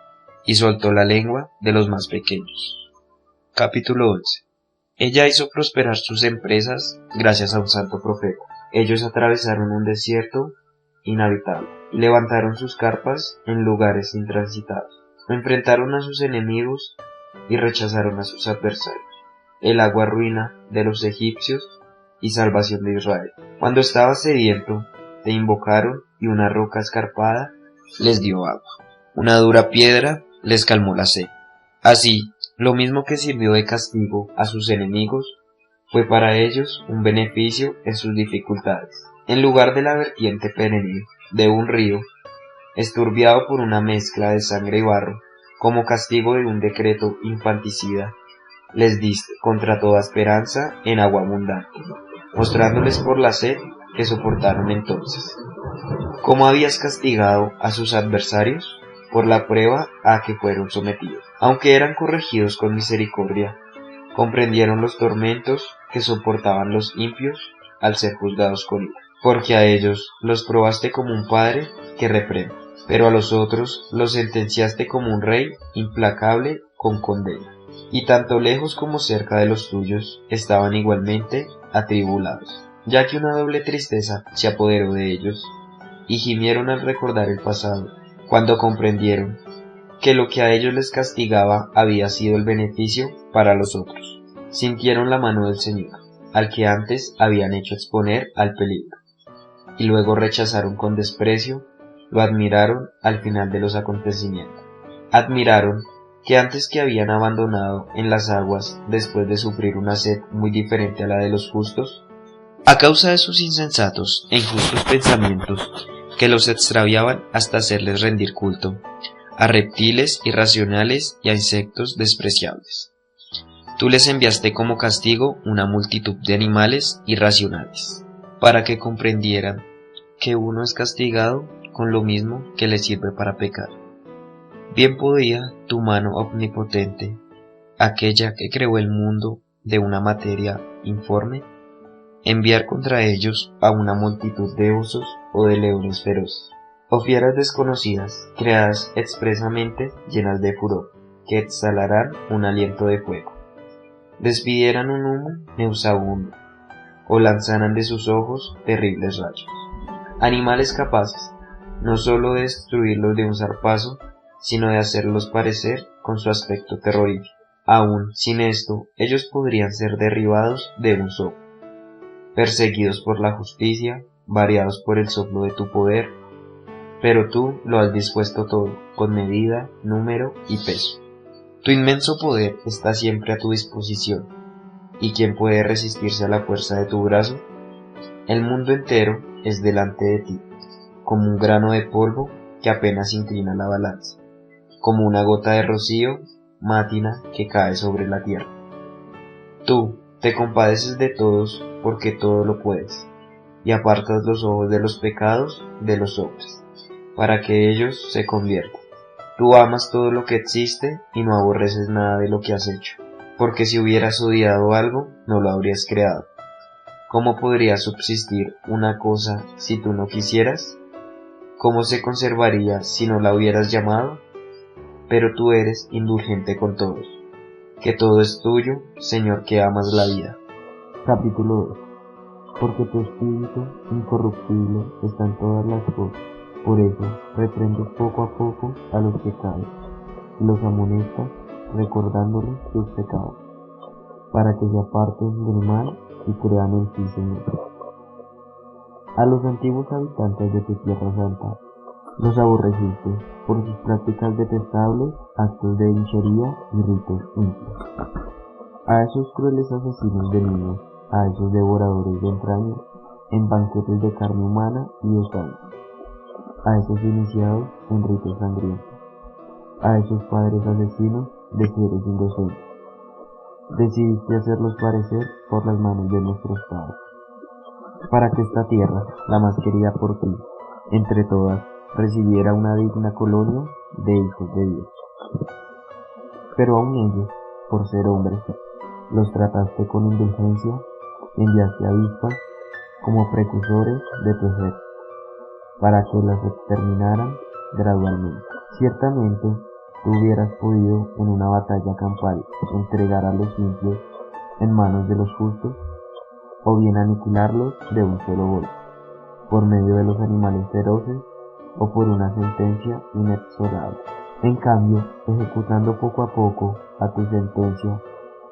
y soltó la lengua de los más pequeños. Capítulo 11. Ella hizo prosperar sus empresas gracias a un santo profeta. Ellos atravesaron un desierto inhabitable y levantaron sus carpas en lugares intransitados. Enfrentaron a sus enemigos y rechazaron a sus adversarios. El agua ruina de los egipcios y salvación de Israel. Cuando estaba sediento, te invocaron y una roca escarpada les dio agua. Una dura piedra les calmó la sed. Así, lo mismo que sirvió de castigo a sus enemigos, fue para ellos un beneficio en sus dificultades. En lugar de la vertiente perenne de un río, esturbiado por una mezcla de sangre y barro, como castigo de un decreto infanticida, les diste, contra toda esperanza, en agua abundante, mostrándoles por la sed que soportaron entonces. ¿Cómo habías castigado a sus adversarios? Por la prueba a que fueron sometidos. Aunque eran corregidos con misericordia, comprendieron los tormentos que soportaban los impios al ser juzgados con ira. Porque a ellos los probaste como un padre que reprende, pero a los otros los sentenciaste como un rey implacable con condena. Y tanto lejos como cerca de los tuyos estaban igualmente atribulados, ya que una doble tristeza se apoderó de ellos, y gimieron al recordar el pasado, cuando comprendieron que lo que a ellos les castigaba había sido el beneficio para los otros. Sintieron la mano del Señor, al que antes habían hecho exponer al peligro, y luego rechazaron con desprecio, lo admiraron al final de los acontecimientos. Admiraron que antes que habían abandonado en las aguas después de sufrir una sed muy diferente a la de los justos, a causa de sus insensatos e injustos pensamientos que los extraviaban hasta hacerles rendir culto a reptiles irracionales y a insectos despreciables. Tú les enviaste como castigo una multitud de animales irracionales, para que comprendieran que uno es castigado con lo mismo que le sirve para pecar. Bien podía tu mano omnipotente, aquella que creó el mundo de una materia informe, enviar contra ellos a una multitud de osos o de leones feroces, o fieras desconocidas, creadas expresamente llenas de furor, que exhalarán un aliento de fuego, despidieran un humo nauseabundo, o lanzaran de sus ojos terribles rayos. Animales capaces, no sólo de destruirlos de un zarpazo, sino de hacerlos parecer con su aspecto terrorífico. Aún sin esto, ellos podrían ser derribados de un soplo, perseguidos por la justicia, variados por el soplo de tu poder, pero tú lo has dispuesto todo, con medida, número y peso. Tu inmenso poder está siempre a tu disposición, ¿y quién puede resistirse a la fuerza de tu brazo? El mundo entero es delante de ti, como un grano de polvo que apenas inclina la balanza, como una gota de rocío mátina que cae sobre la tierra. Tú te compadeces de todos porque todo lo puedes, y apartas los ojos de los pecados de los hombres, para que ellos se conviertan. Tú amas todo lo que existe y no aborreces nada de lo que has hecho, porque si hubieras odiado algo, no lo habrías creado. ¿Cómo podría subsistir una cosa si tú no quisieras? ¿Cómo se conservaría si no la hubieras llamado? Pero tú eres indulgente con todos, que todo es tuyo, Señor, que amas la vida. Capítulo 2. Porque tu espíritu incorruptible está en todas las cosas. Por eso, reprendes poco a poco a los que caen, y los amonestas, recordándoles sus pecados, para que se aparten del mal y crean en ti, Señor. A los antiguos habitantes de tu tierra santa, los aborreciste por sus prácticas detestables, actos de hechicería y ritos impios. A esos crueles asesinos de niños, a esos devoradores de entrañas, en banquetes de carne humana y de sangre, a esos iniciados en ritos sangrientos, a esos padres asesinos de seres indocentes. decidiste hacerlos parecer por las manos de nuestros padres, para que esta tierra, la más querida por ti, entre todas, recibiera una digna colonia de hijos de Dios. Pero aun ellos, por ser hombres, los trataste con indulgencia y enviaste avispas como precursores de tu ejército, para que las exterminaran gradualmente. Ciertamente, tú hubieras podido en una batalla campal entregar a los simples en manos de los justos, o bien aniquilarlos de un solo golpe, por medio de los animales feroces o por una sentencia inexorable. En cambio, ejecutando poco a poco a tu sentencia,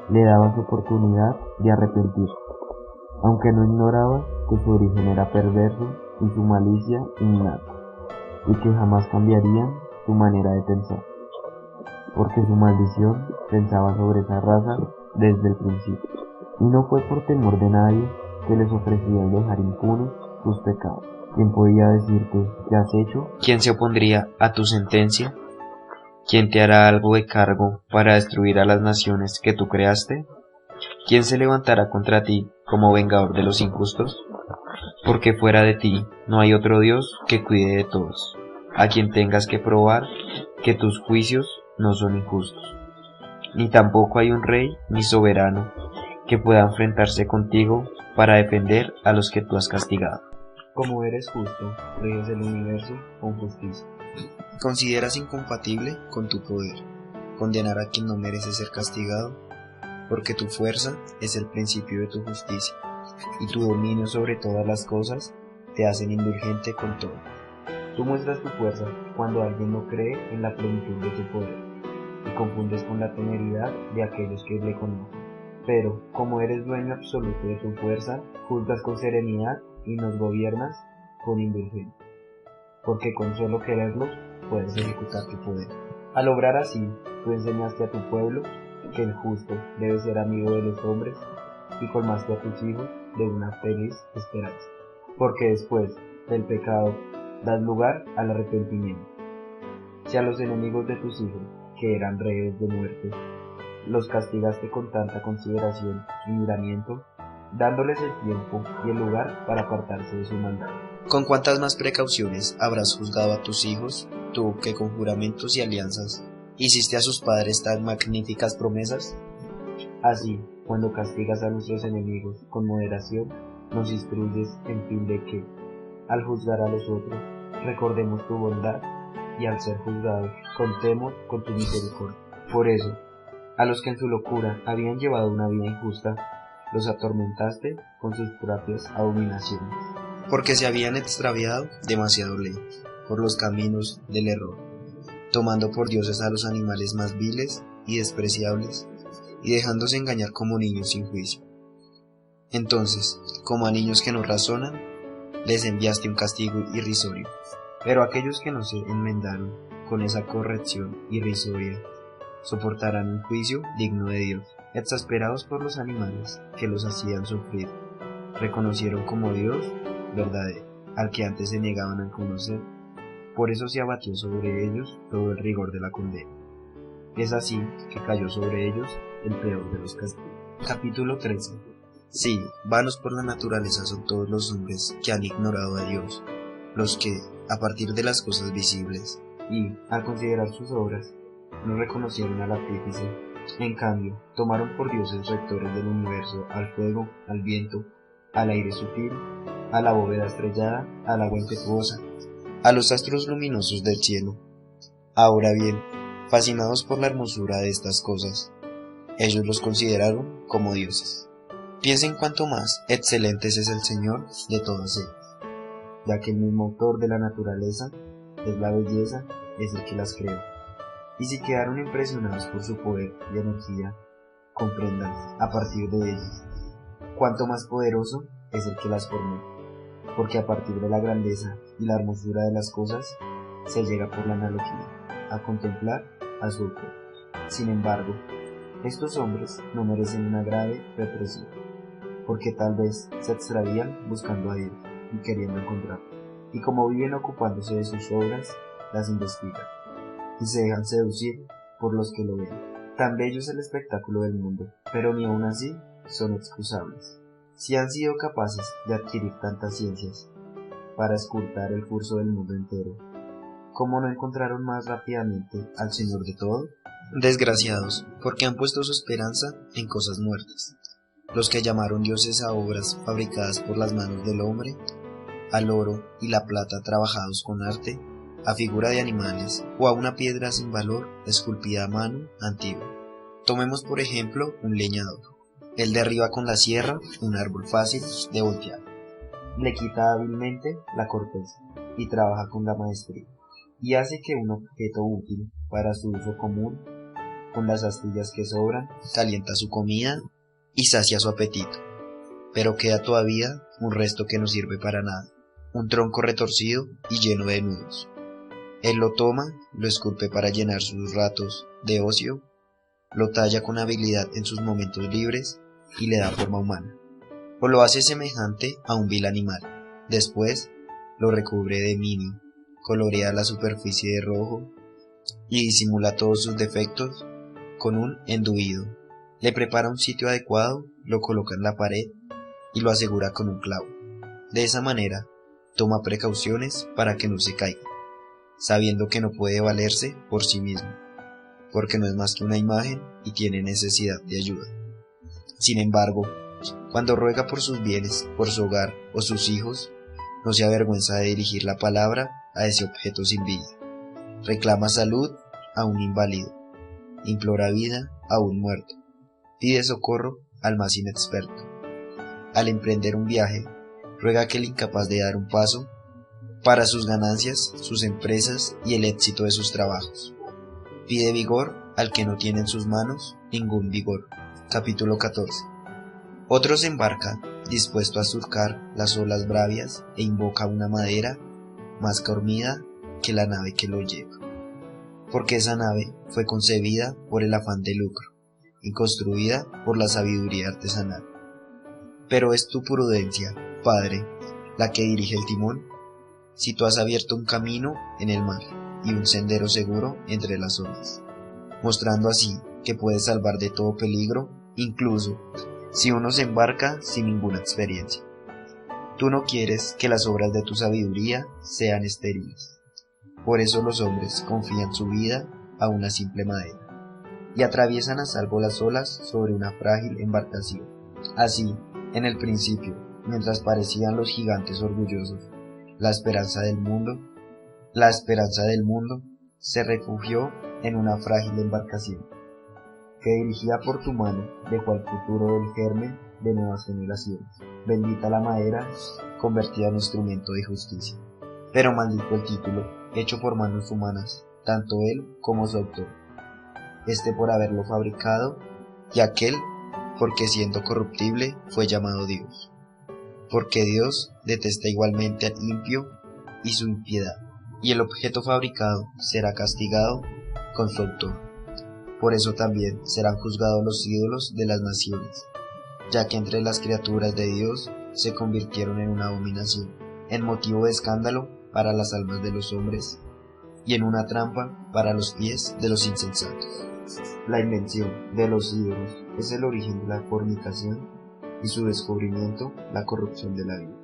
le dabas oportunidad de arrepentirse, aunque no ignorabas que su origen era perverso y su malicia innata, y que jamás cambiarían su manera de pensar, porque su maldición pensaba sobre esa raza desde el principio, y no fue por temor de nadie que les ofrecían dejar impunes sus pecados. ¿Quién podía decirte qué has hecho? ¿Quién se opondría a tu sentencia? ¿Quién te hará algo de cargo para destruir a las naciones que tú creaste? ¿Quién se levantará contra ti como vengador de los injustos? Porque fuera de ti no hay otro Dios que cuide de todos, a quien tengas que probar que tus juicios no son injustos. Ni tampoco hay un rey ni soberano que pueda enfrentarse contigo para defender a los que tú has castigado. Como eres justo, riges el universo con justicia. Consideras incompatible con tu poder condenar a quien no merece ser castigado, porque tu fuerza es el principio de tu justicia, y tu dominio sobre todas las cosas te hacen indulgente con todo. Tú muestras tu fuerza cuando alguien no cree en la plenitud de tu poder, y confundes con la temeridad de aquellos que le conocen. Pero, como eres dueño absoluto de tu fuerza, juzgas con serenidad y nos gobiernas con indulgencia, porque con solo quererlos puedes ejecutar tu poder. Al obrar así, tú enseñaste a tu pueblo que el justo debe ser amigo de los hombres y colmaste a tus hijos de una feliz esperanza, porque después del pecado das lugar al arrepentimiento. Si a los enemigos de tus hijos, que eran rehenes de muerte, los castigaste con tanta consideración y miramiento, dándoles el tiempo y el lugar para apartarse de su maldad, ¿con cuántas más precauciones habrás juzgado a tus hijos, tú que con juramentos y alianzas hiciste a sus padres tan magníficas promesas? Así, cuando castigas a nuestros enemigos con moderación, nos instruyes en fin de que, al juzgar a los otros, recordemos tu bondad y al ser juzgados, contemos con tu misericordia. Por eso, a los que en su locura habían llevado una vida injusta, los atormentaste con sus propias abominaciones, porque se habían extraviado demasiado lejos por los caminos del error, tomando por dioses a los animales más viles y despreciables, y dejándose engañar como niños sin juicio. Entonces, como a niños que no razonan, les enviaste un castigo irrisorio. Pero aquellos que no se enmendaron con esa corrección irrisoria, soportarán un juicio digno de Dios. Exasperados por los animales que los hacían sufrir, reconocieron como Dios verdadero al que antes se negaban a conocer. Por eso se abatió sobre ellos todo el rigor de la condena. Es así que cayó sobre ellos el peor de los castigos. Capítulo 13. Sí, vanos por la naturaleza son todos los hombres que han ignorado a Dios, los que, a partir de las cosas visibles, y, al considerar sus obras, no reconocieron al artífice. En cambio, tomaron por dioses rectores del universo al fuego, al viento, al aire sutil, a la bóveda estrellada, al agua impetuosa, a los astros luminosos del cielo. Ahora bien, fascinados por la hermosura de estas cosas, ellos los consideraron como dioses. Piensen cuánto más excelentes es el Señor de todas ellas, ya que el mismo autor de la naturaleza, es la belleza, es el que las creó. Y si quedaron impresionados por su poder y energía, comprendan, a partir de ellos, cuánto más poderoso es el que las formó, porque a partir de la grandeza y la hermosura de las cosas, se llega por la analogía a contemplar a su autor. Sin embargo, estos hombres no merecen una grave represión, porque tal vez se extravían buscando a Dios y queriendo encontrarlo, y como viven ocupándose de sus obras, las investigan y se dejan seducir por los que lo ven. Tan bello es el espectáculo del mundo, pero ni aun así son excusables. Si han sido capaces de adquirir tantas ciencias para escrutar el curso del mundo entero, ¿cómo no encontraron más rápidamente al Señor de todo? Desgraciados, porque han puesto su esperanza en cosas muertas. Los que llamaron dioses a obras fabricadas por las manos del hombre, al oro y la plata trabajados con arte, a figura de animales o a una piedra sin valor esculpida a mano antigua. Tomemos por ejemplo un leñador. Él derriba con la sierra un árbol fácil de voltear. Le quita hábilmente la corteza y trabaja con la maestría, y hace que un objeto útil para su uso común, con las astillas que sobran, calienta su comida y sacia su apetito. Pero queda todavía un resto que no sirve para nada, un tronco retorcido y lleno de nudos. Él lo toma, lo esculpe para llenar sus ratos de ocio, lo talla con habilidad en sus momentos libres y le da forma humana, o lo hace semejante a un vil animal. Después lo recubre de minio, colorea la superficie de rojo y disimula todos sus defectos con un enduido. Le prepara un sitio adecuado, lo coloca en la pared y lo asegura con un clavo. De esa manera, toma precauciones para que no se caiga, sabiendo que no puede valerse por sí mismo, porque no es más que una imagen y tiene necesidad de ayuda. Sin embargo, cuando ruega por sus bienes, por su hogar o sus hijos, no se avergüenza de dirigir la palabra a ese objeto sin vida. Reclama salud a un inválido, implora vida a un muerto, pide socorro al más inexperto. Al emprender un viaje, ruega a aquel incapaz de dar un paso para sus ganancias, sus empresas y el éxito de sus trabajos. Pide vigor al que no tiene en sus manos ningún vigor. Capítulo 14. Otro se embarca, dispuesto a surcar las olas bravias, e invoca una madera más dormida que la nave que lo lleva, porque esa nave fue concebida por el afán de lucro y construida por la sabiduría artesanal. Pero es tu prudencia, Padre, la que dirige el timón, si tú has abierto un camino en el mar y un sendero seguro entre las olas, mostrando así que puedes salvar de todo peligro, incluso si uno se embarca sin ninguna experiencia. Tú no quieres que las obras de tu sabiduría sean estériles. Por eso los hombres confían su vida a una simple madera y atraviesan a salvo las olas sobre una frágil embarcación. Así, en el principio, mientras parecían los gigantes orgullosos, la esperanza del mundo se refugió en una frágil embarcación que dirigida por tu mano dejó al futuro del germen de nuevas generaciones. Bendita la madera, convertida en instrumento de justicia. Pero maldito el título, hecho por manos humanas, tanto él como su autor. Este por haberlo fabricado, y aquel porque siendo corruptible fue llamado Dios. Porque Dios detesta igualmente al impío y su impiedad, y el objeto fabricado será castigado con su autor. Por eso también serán juzgados los ídolos de las naciones, ya que entre las criaturas de Dios se convirtieron en una abominación, en motivo de escándalo para las almas de los hombres, y en una trampa para los pies de los insensatos. La invención de los ídolos es el origen de la fornicación y su descubrimiento la corrupción de la vida.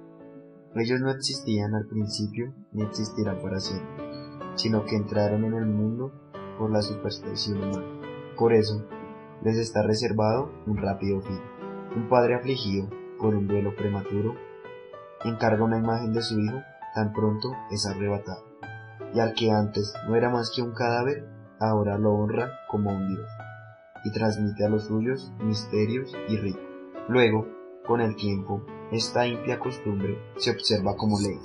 Ellos no existían al principio ni existirán para siempre, sino que entraron en el mundo por la superstición humana. Por eso, les está reservado un rápido fin. Un padre afligido por un duelo prematuro encarga una imagen de su hijo tan pronto es arrebatado, y al que antes no era más que un cadáver, ahora lo honra como un dios, y transmite a los suyos misterios y ritos. Luego, con el tiempo, esta impía costumbre se observa como ley.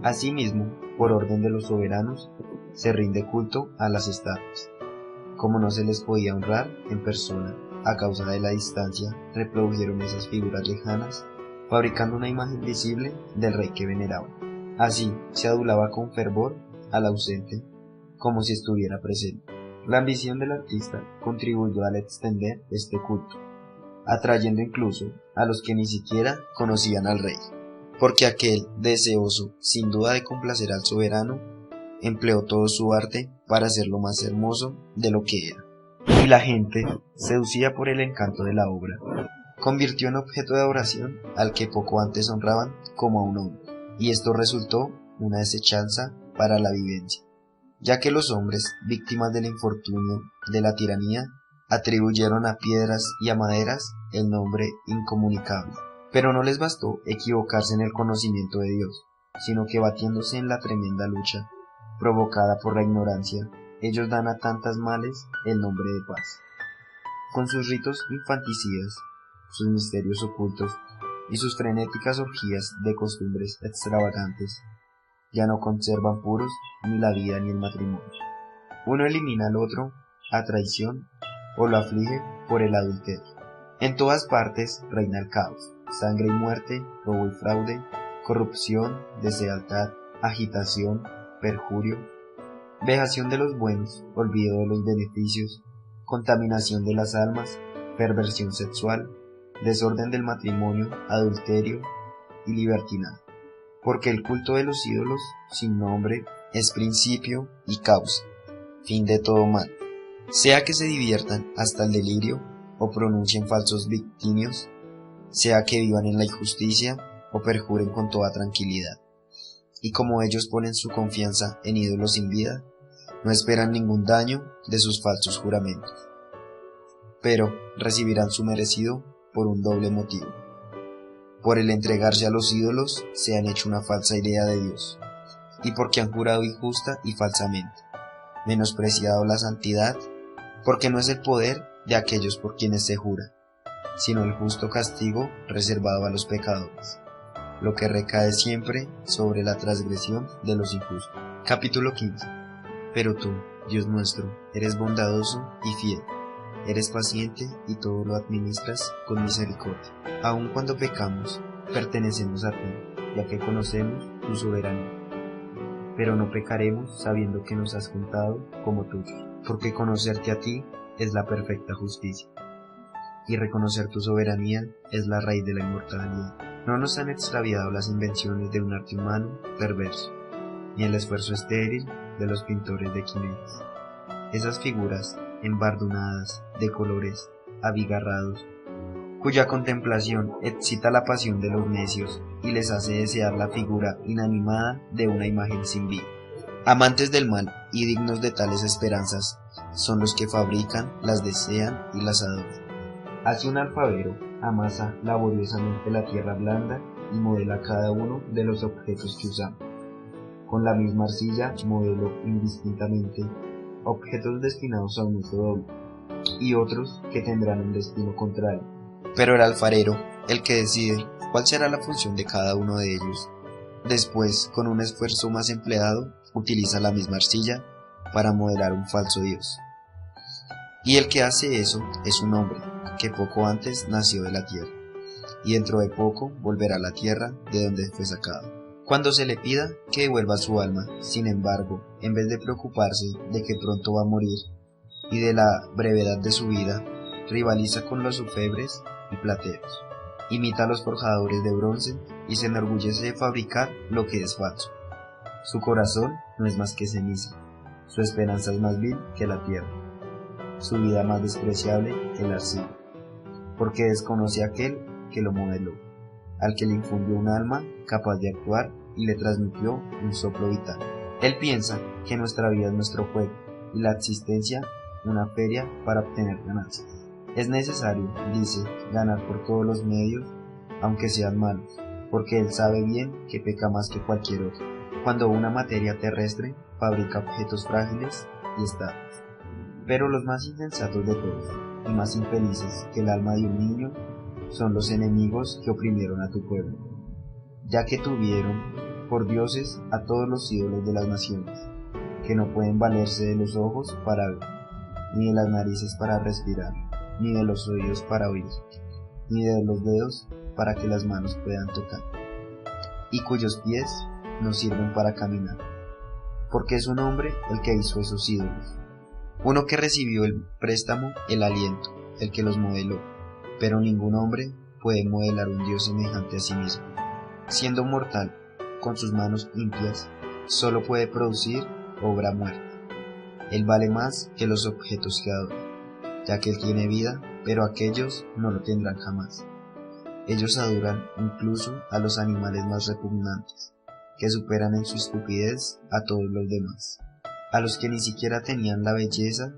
Asimismo, por orden de los soberanos, se rinde culto a las estatuas. Como no se les podía honrar en persona a causa de la distancia, reprodujeron esas figuras lejanas, fabricando una imagen visible del rey que veneraban. Así se adulaba con fervor al ausente, como si estuviera presente. La ambición del artista contribuyó al extender este culto, atrayendo incluso a los que ni siquiera conocían al rey, porque aquel, deseoso sin duda de complacer al soberano, empleó todo su arte para hacerlo más hermoso de lo que era. y la gente, seducida por el encanto de la obra, convirtió en objeto de adoración al que poco antes honraban como a un hombre, y esto resultó una desechanza para la vivencia, ya que los hombres, víctimas del infortunio de la tiranía, atribuyeron a piedras y a maderas el nombre incomunicable. Pero no les bastó equivocarse en el conocimiento de Dios, sino que batiéndose en la tremenda lucha provocada por la ignorancia, ellos dan a tantas males el nombre de paz. Con sus ritos infanticidas, sus misterios ocultos y sus frenéticas orgías de costumbres extravagantes, ya no conservan puros ni la vida ni el matrimonio. Uno elimina al otro a traición o lo aflige por el adulterio. En todas partes reina el caos, sangre y muerte, robo y fraude, corrupción, deslealtad, agitación, perjurio, vejación de los buenos, olvido de los beneficios, contaminación de las almas, perversión sexual, desorden del matrimonio, adulterio y libertinaje. Porque el culto de los ídolos sin nombre es principio y causa, fin de todo mal. Sea que se diviertan hasta el delirio o pronuncien falsos victimios, sea que vivan en la injusticia o perjuren con toda tranquilidad. Y como ellos ponen su confianza en ídolos sin vida, no esperan ningún daño de sus falsos juramentos, pero recibirán su merecido por un doble motivo. Por el entregarse a los ídolos se han hecho una falsa idea de Dios, y porque han jurado injusta y falsamente, menospreciado la santidad, porque no es el poder de aquellos por quienes se jura, sino el justo castigo reservado a los pecadores, lo que recae siempre sobre la transgresión de los injustos. Capítulo 15. Pero tú, Dios nuestro, eres bondadoso y fiel, eres paciente y todo lo administras con misericordia. Aun cuando pecamos, pertenecemos a ti, ya que conocemos tu soberanía. Pero no pecaremos sabiendo que nos has contado como tuyos, porque conocerte a ti es la perfecta justicia, y reconocer tu soberanía es la raíz de la inmortalidad. No nos han extraviado las invenciones de un arte humano perverso, ni el esfuerzo estéril de los pintores de quimeras. Esas figuras embardunadas de colores abigarrados, cuya contemplación excita la pasión de los necios y les hace desear la figura inanimada de una imagen sin vida. Amantes del mal y dignos de tales esperanzas son los que fabrican, las desean y las adoran. Hace un alfarero, amasa laboriosamente la tierra blanda y modela cada uno de los objetos que usamos. Con la misma arcilla modelo indistintamente objetos destinados a un uso doble y otros que tendrán un destino contrario. Pero el alfarero, el que decide cuál será la función de cada uno de ellos, después, con un esfuerzo más empleado, utiliza la misma arcilla para modelar un falso dios. Y el que hace eso es un hombre que poco antes nació de la tierra, y dentro de poco volverá a la tierra de donde fue sacado. Cuando se le pida que devuelva su alma, sin embargo, en vez de preocuparse de que pronto va a morir y de la brevedad de su vida, rivaliza con los orfebres y plateros, imita a los forjadores de bronce y se enorgullece de fabricar lo que es falso. Su corazón no es más que ceniza, su esperanza es más vil que la tierra, su vida más despreciable que la arcilla, porque desconoce a aquel que lo modeló, al que le infundió un alma capaz de actuar y le transmitió un soplo vital. Él piensa que nuestra vida es nuestro juego y la existencia una feria para obtener ganancias. Es necesario, dice, ganar por todos los medios, aunque sean malos, porque él sabe bien que peca más que cualquier otro, cuando una materia terrestre fabrica objetos frágiles y estables. Pero los más insensatos de todos, y más infelices que el alma de un niño, son los enemigos que oprimieron a tu pueblo, ya que tuvieron por dioses a todos los ídolos de las naciones, que no pueden valerse de los ojos para ver, ni de las narices para respirar, ni de los oídos para oír, ni de los dedos para que las manos puedan tocar, y cuyos pies no sirven para caminar, porque es un hombre el que hizo esos ídolos, uno que recibió el préstamo, el aliento, el que los modeló, pero ningún hombre puede modelar un Dios semejante a sí mismo. Siendo mortal, con sus manos impias, solo puede producir obra muerta. Él vale más que los objetos que adora, ya que Él tiene vida, pero aquellos no lo tendrán jamás. Ellos adoran incluso a los animales más repugnantes, que superan en su estupidez a todos los demás, a los que ni siquiera tenían la belleza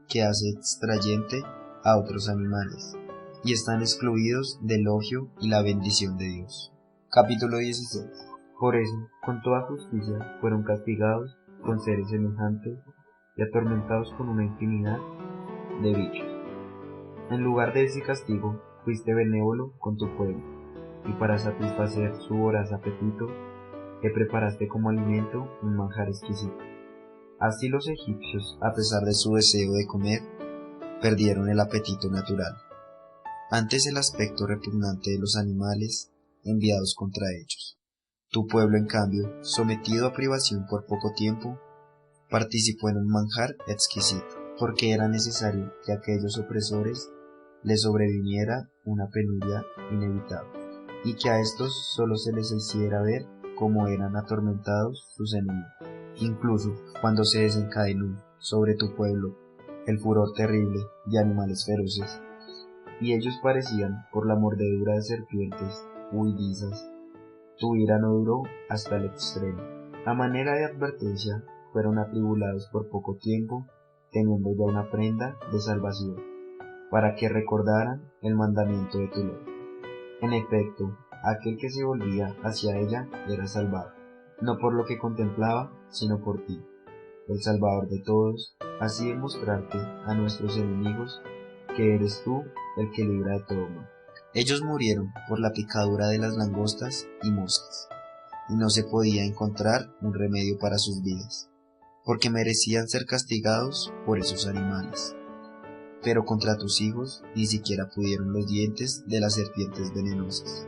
que hace extrayente a otros animales, y están excluidos del elogio y la bendición de Dios. Capítulo 16. Por eso, con toda justicia, fueron castigados con seres semejantes y atormentados con una infinidad de bichos. En lugar de ese castigo, fuiste benévolo con tu pueblo, y para satisfacer su voraz apetito, le preparaste como alimento un manjar exquisito. Así los egipcios, A pesar de su deseo de comer, perdieron el apetito natural. Antes el aspecto repugnante de los animales enviados contra ellos. Tu pueblo, en cambio, sometido a privación por poco tiempo, participó en un manjar exquisito, porque era necesario que a aquellos opresores les sobreviniera una penuria inevitable, y que a estos solo se les hiciera ver cómo eran atormentados sus enemigos. Incluso cuando se desencadenó sobre tu pueblo el furor terrible de animales feroces, y ellos parecían por la mordedura de serpientes huidizas, tu ira no duró hasta el extremo. A manera de advertencia, fueron atribulados por poco tiempo, teniendo ya una prenda de salvación, para que recordaran el mandamiento de tu ley. En efecto, aquel que se volvía hacia ella era salvado, no por lo que contemplaba, sino por ti, el Salvador de todos, así demostrarte a nuestros enemigos que eres tú el que libra de todo mal. Ellos murieron por la picadura de las langostas y moscas, y no se podía encontrar un remedio para sus vidas, porque merecían ser castigados por esos animales. Pero contra tus hijos ni siquiera pudieron los dientes de las serpientes venenosas,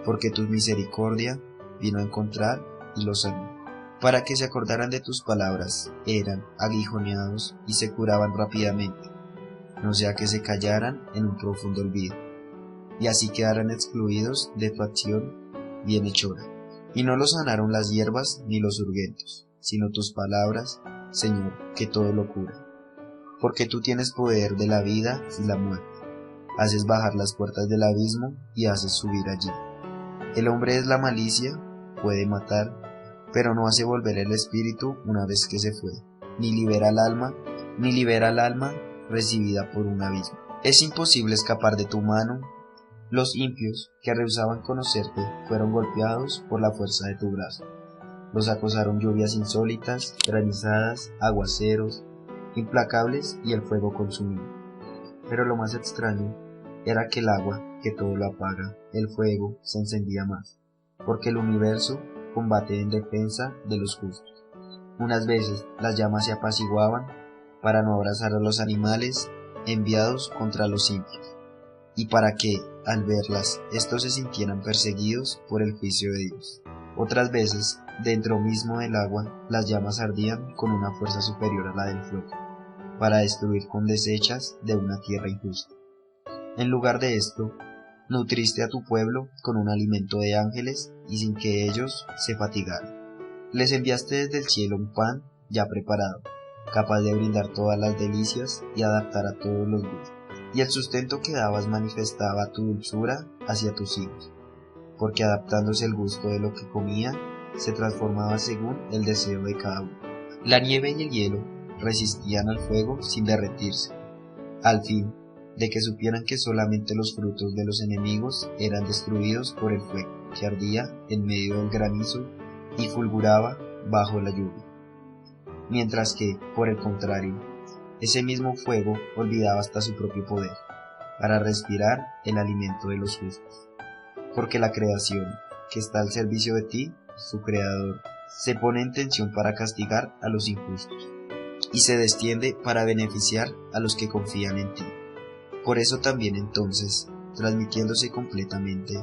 porque tu misericordia vino a encontrar y los sanó. Para que se acordaran de tus palabras, eran aguijoneados y se curaban rápidamente, no sea que se callaran en un profundo olvido, y así quedaran excluidos de tu acción bienhechora. Y no los sanaron las hierbas ni los urgentos, sino tus palabras, Señor, que todo lo cura. Porque tú tienes poder de la vida y la muerte, haces bajar las puertas del abismo y haces subir allí. El hombre es la malicia, puede matar, pero no hace volver el espíritu una vez que se fue, ni libera el alma recibida por un abismo. Es imposible escapar de tu mano. Los impios que rehusaban conocerte fueron golpeados por la fuerza de tu brazo. Los acosaron lluvias insólitas, granizadas, aguaceros, implacables y el fuego consumido. Pero lo más extraño era que el agua, que todo lo apaga, el fuego, se encendía más, porque el universo combate en defensa de los justos. Unas veces las llamas se apaciguaban para no abrazar a los animales enviados contra los impios, y para que, al verlas, estos se sintieran perseguidos por el juicio de Dios. Otras veces, dentro mismo del agua, las llamas ardían con una fuerza superior a la del fuego, para destruir con desechas de una tierra injusta. En lugar de esto, nutriste a tu pueblo con un alimento de ángeles y sin que ellos se fatigaran. Les enviaste desde el cielo un pan ya preparado, capaz de brindar todas las delicias y adaptar a todos los gustos. Y el sustento que dabas manifestaba tu dulzura hacia tus hijos, porque adaptándose el gusto de lo que comía, se transformaba según el deseo de cada uno. La nieve y el hielo resistían al fuego sin derretirse, al fin de que supieran que solamente los frutos de los enemigos eran destruidos por el fuego, que ardía en medio del granizo y fulguraba bajo la lluvia. Mientras que, por el contrario, ese mismo fuego olvidaba hasta su propio poder, para respirar el alimento de los justos. Porque la creación, que está al servicio de ti, su creador, se pone en tensión para castigar a los injustos, y se destiende para beneficiar a los que confían en ti. Por eso también entonces, transmitiéndose completamente,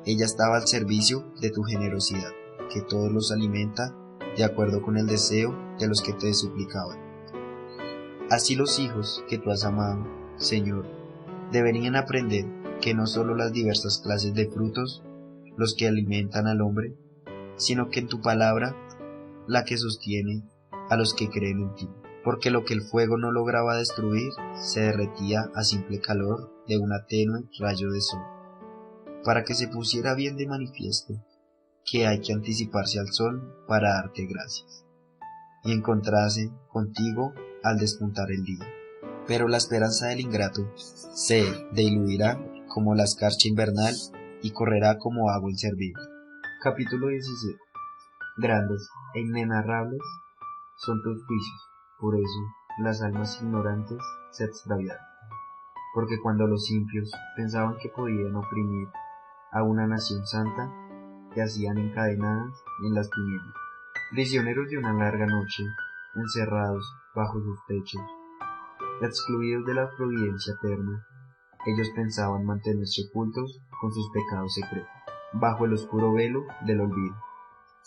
ella estaba al servicio de tu generosidad, que todos los alimenta de acuerdo con el deseo de los que te suplicaban. Así los hijos que tú has amado, Señor, deberían aprender que no solo las diversas clases de frutos los que alimentan al hombre, sino que en tu palabra la que sostiene a los que creen en ti. porque lo que el fuego no lograba destruir se derretía a simple calor de un tenue rayo de sol, para que se pusiera bien de manifiesto que hay que anticiparse al sol para darte gracias, y encontrarse contigo al despuntar el día. Pero la esperanza del ingrato se diluirá como la escarcha invernal y correrá como agua inservible. Capítulo 17. Grandes e inenarrables son tus juicios, por eso las almas ignorantes se extraviaron. Porque cuando los impios pensaban que podían oprimir a una nación santa, yacían encadenadas en las tinieblas, prisioneros de una larga noche, encerrados bajo sus techos, excluidos de la providencia eterna. Ellos pensaban mantenerse ocultos con sus pecados secretos, bajo el oscuro velo del olvido,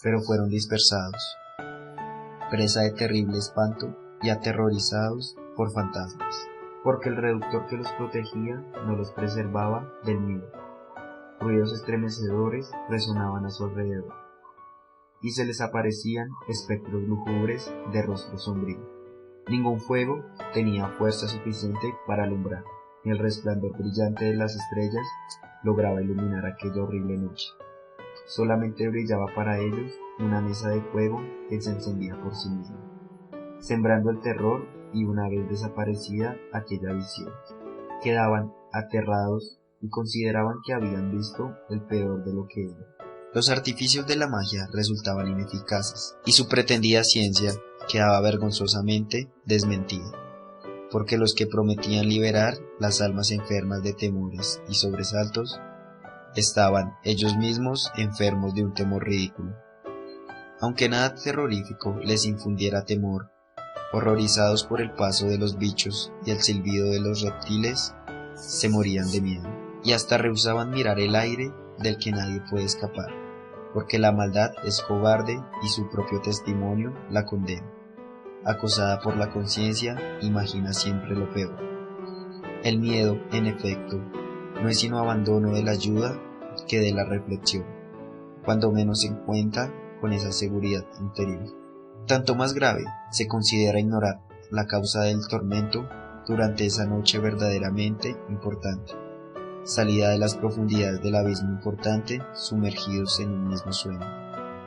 pero fueron dispersados, presa de terrible espanto y aterrorizados por fantasmas, porque el reductor que los protegía no los preservaba del miedo. Ruidos estremecedores resonaban a su alrededor, y se les aparecían espectros lúgubres de rostro sombrío. Ningún fuego tenía fuerza suficiente para alumbrar, ni el resplandor brillante de las estrellas lograba iluminar aquella horrible noche. Solamente brillaba para ellos una mesa de fuego que se encendía por sí misma, sembrando el terror, y una vez desaparecida aquella visión, quedaban aterrados y consideraban que habían visto el peor de lo que era. Los artificios de la magia resultaban ineficaces, y su pretendida ciencia quedaba vergonzosamente desmentida, porque los que prometían liberar las almas enfermas de temores y sobresaltos estaban ellos mismos enfermos de un temor ridículo. Aunque nada terrorífico les infundiera temor, horrorizados por el paso de los bichos y el silbido de los reptiles, se morían de miedo, y hasta rehusaban mirar el aire del que nadie puede escapar, porque la maldad es cobarde y su propio testimonio la condena. Acosada por la conciencia, imagina siempre lo peor. El miedo, en efecto, no es sino abandono de la ayuda que de la reflexión, cuando menos se cuenta con esa seguridad interior. Tanto más grave se considera ignorar la causa del tormento durante esa noche verdaderamente importante, salida de las profundidades del abismo importante, sumergidos en un mismo sueño.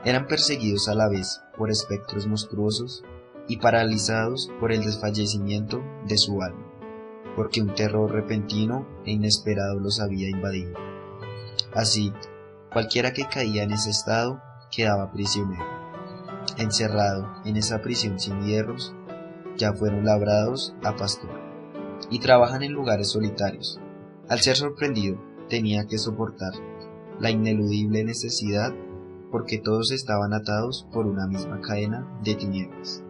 Eran perseguidos a la vez por espectros monstruosos y paralizados por el desfallecimiento de su alma, porque un terror repentino e inesperado los había invadido. Así, cualquiera que caía en ese estado quedaba prisionero, encerrado en esa prisión sin hierros. Ya fueron labrados a pastor, y trabajan en lugares solitarios. Al ser sorprendido, tenía que soportar la ineludible necesidad, porque todos estaban atados por una misma cadena de tinieblas: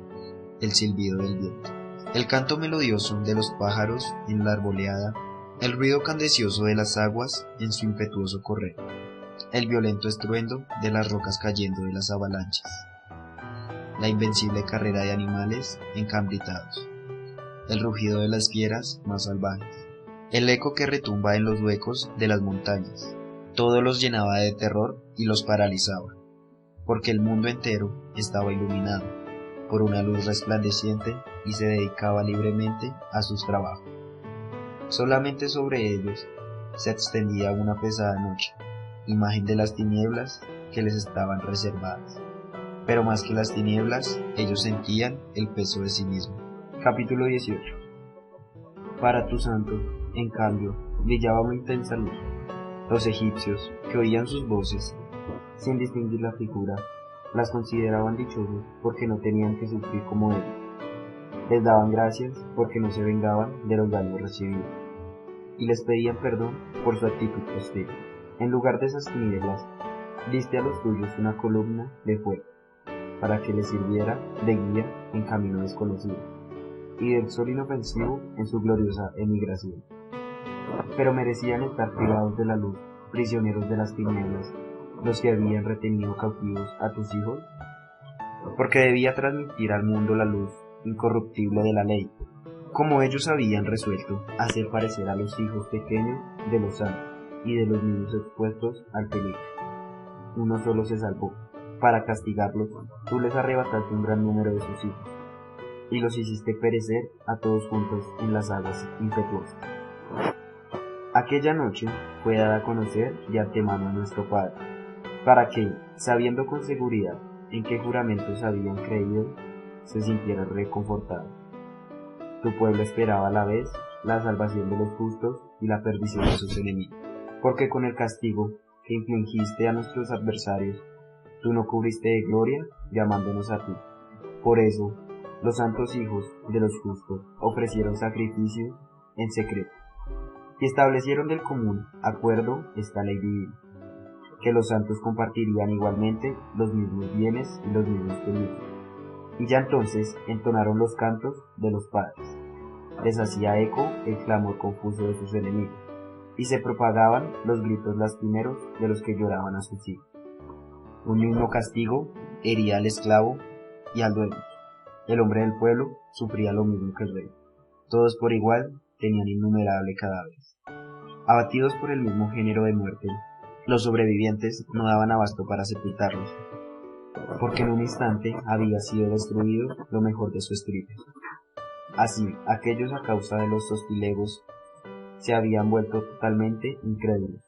el silbido del viento, el canto melodioso de los pájaros en la arboleada, el ruido candecioso de las aguas en su impetuoso correr, el violento estruendo de las rocas cayendo de las avalanchas, la invencible carrera de animales encambritados, el rugido de las fieras más salvajes, el eco que retumba en los huecos de las montañas. Todo los llenaba de terror y los paralizaba, porque el mundo entero estaba iluminado por una luz resplandeciente y se dedicaba libremente a sus trabajos. Solamente sobre ellos se extendía una pesada noche, imagen de las tinieblas que les estaban reservadas. Pero más que las tinieblas, ellos sentían el peso de sí mismos. Capítulo 18. Para tu santo, en cambio, brillaba una intensa luz. Los egipcios, que oían sus voces, sin distinguir la figura, las consideraban dichosos porque no tenían que sufrir como ellos. Les daban gracias porque no se vengaban de los daños recibidos, y les pedían perdón por su actitud hostil. En lugar de esas tinieblas, diste a los tuyos una columna de fuego, para que les sirviera de guía en camino desconocido, y del sol inofensivo en su gloriosa emigración. Pero merecían estar privados de la luz, prisioneros de las tinieblas, los que habían retenido cautivos a tus hijos, porque debía transmitir al mundo la luz incorruptible de la ley, como ellos habían resuelto hacer parecer a los hijos pequeños de los santos y de los niños expuestos al peligro. Uno solo se salvó. Para castigarlos, tú les arrebataste un gran número de sus hijos. y los hiciste perecer a todos juntos en las aguas impetuosas. Aquella noche fue dada a conocer de antemano a nuestro Padre, para que, sabiendo con seguridad en qué juramentos habían creído, se sintiera reconfortado. Tu pueblo esperaba a la vez la salvación de los justos y la perdición de sus enemigos, porque con el castigo que infligiste a nuestros adversarios, tú no cubriste de gloria llamándonos a ti. Por eso, los santos hijos de los justos ofrecieron sacrificios en secreto, y establecieron del común acuerdo esta ley divina, que los santos compartirían igualmente los mismos bienes y los mismos peligros. Y ya entonces entonaron los cantos de los padres. Les hacía eco el clamor confuso de sus enemigos, y se propagaban los gritos lastimeros de los que lloraban a sus hijos. Un mismo castigo hería al esclavo y al dueño. El hombre del pueblo sufría lo mismo que el rey. Todos por igual tenían innumerables cadáveres. Abatidos por el mismo género de muerte, los sobrevivientes no daban abasto para sepultarlos, porque en un instante había sido destruido lo mejor de su estirpe. Así, aquellos a causa de los sortilegos se habían vuelto totalmente incrédulos.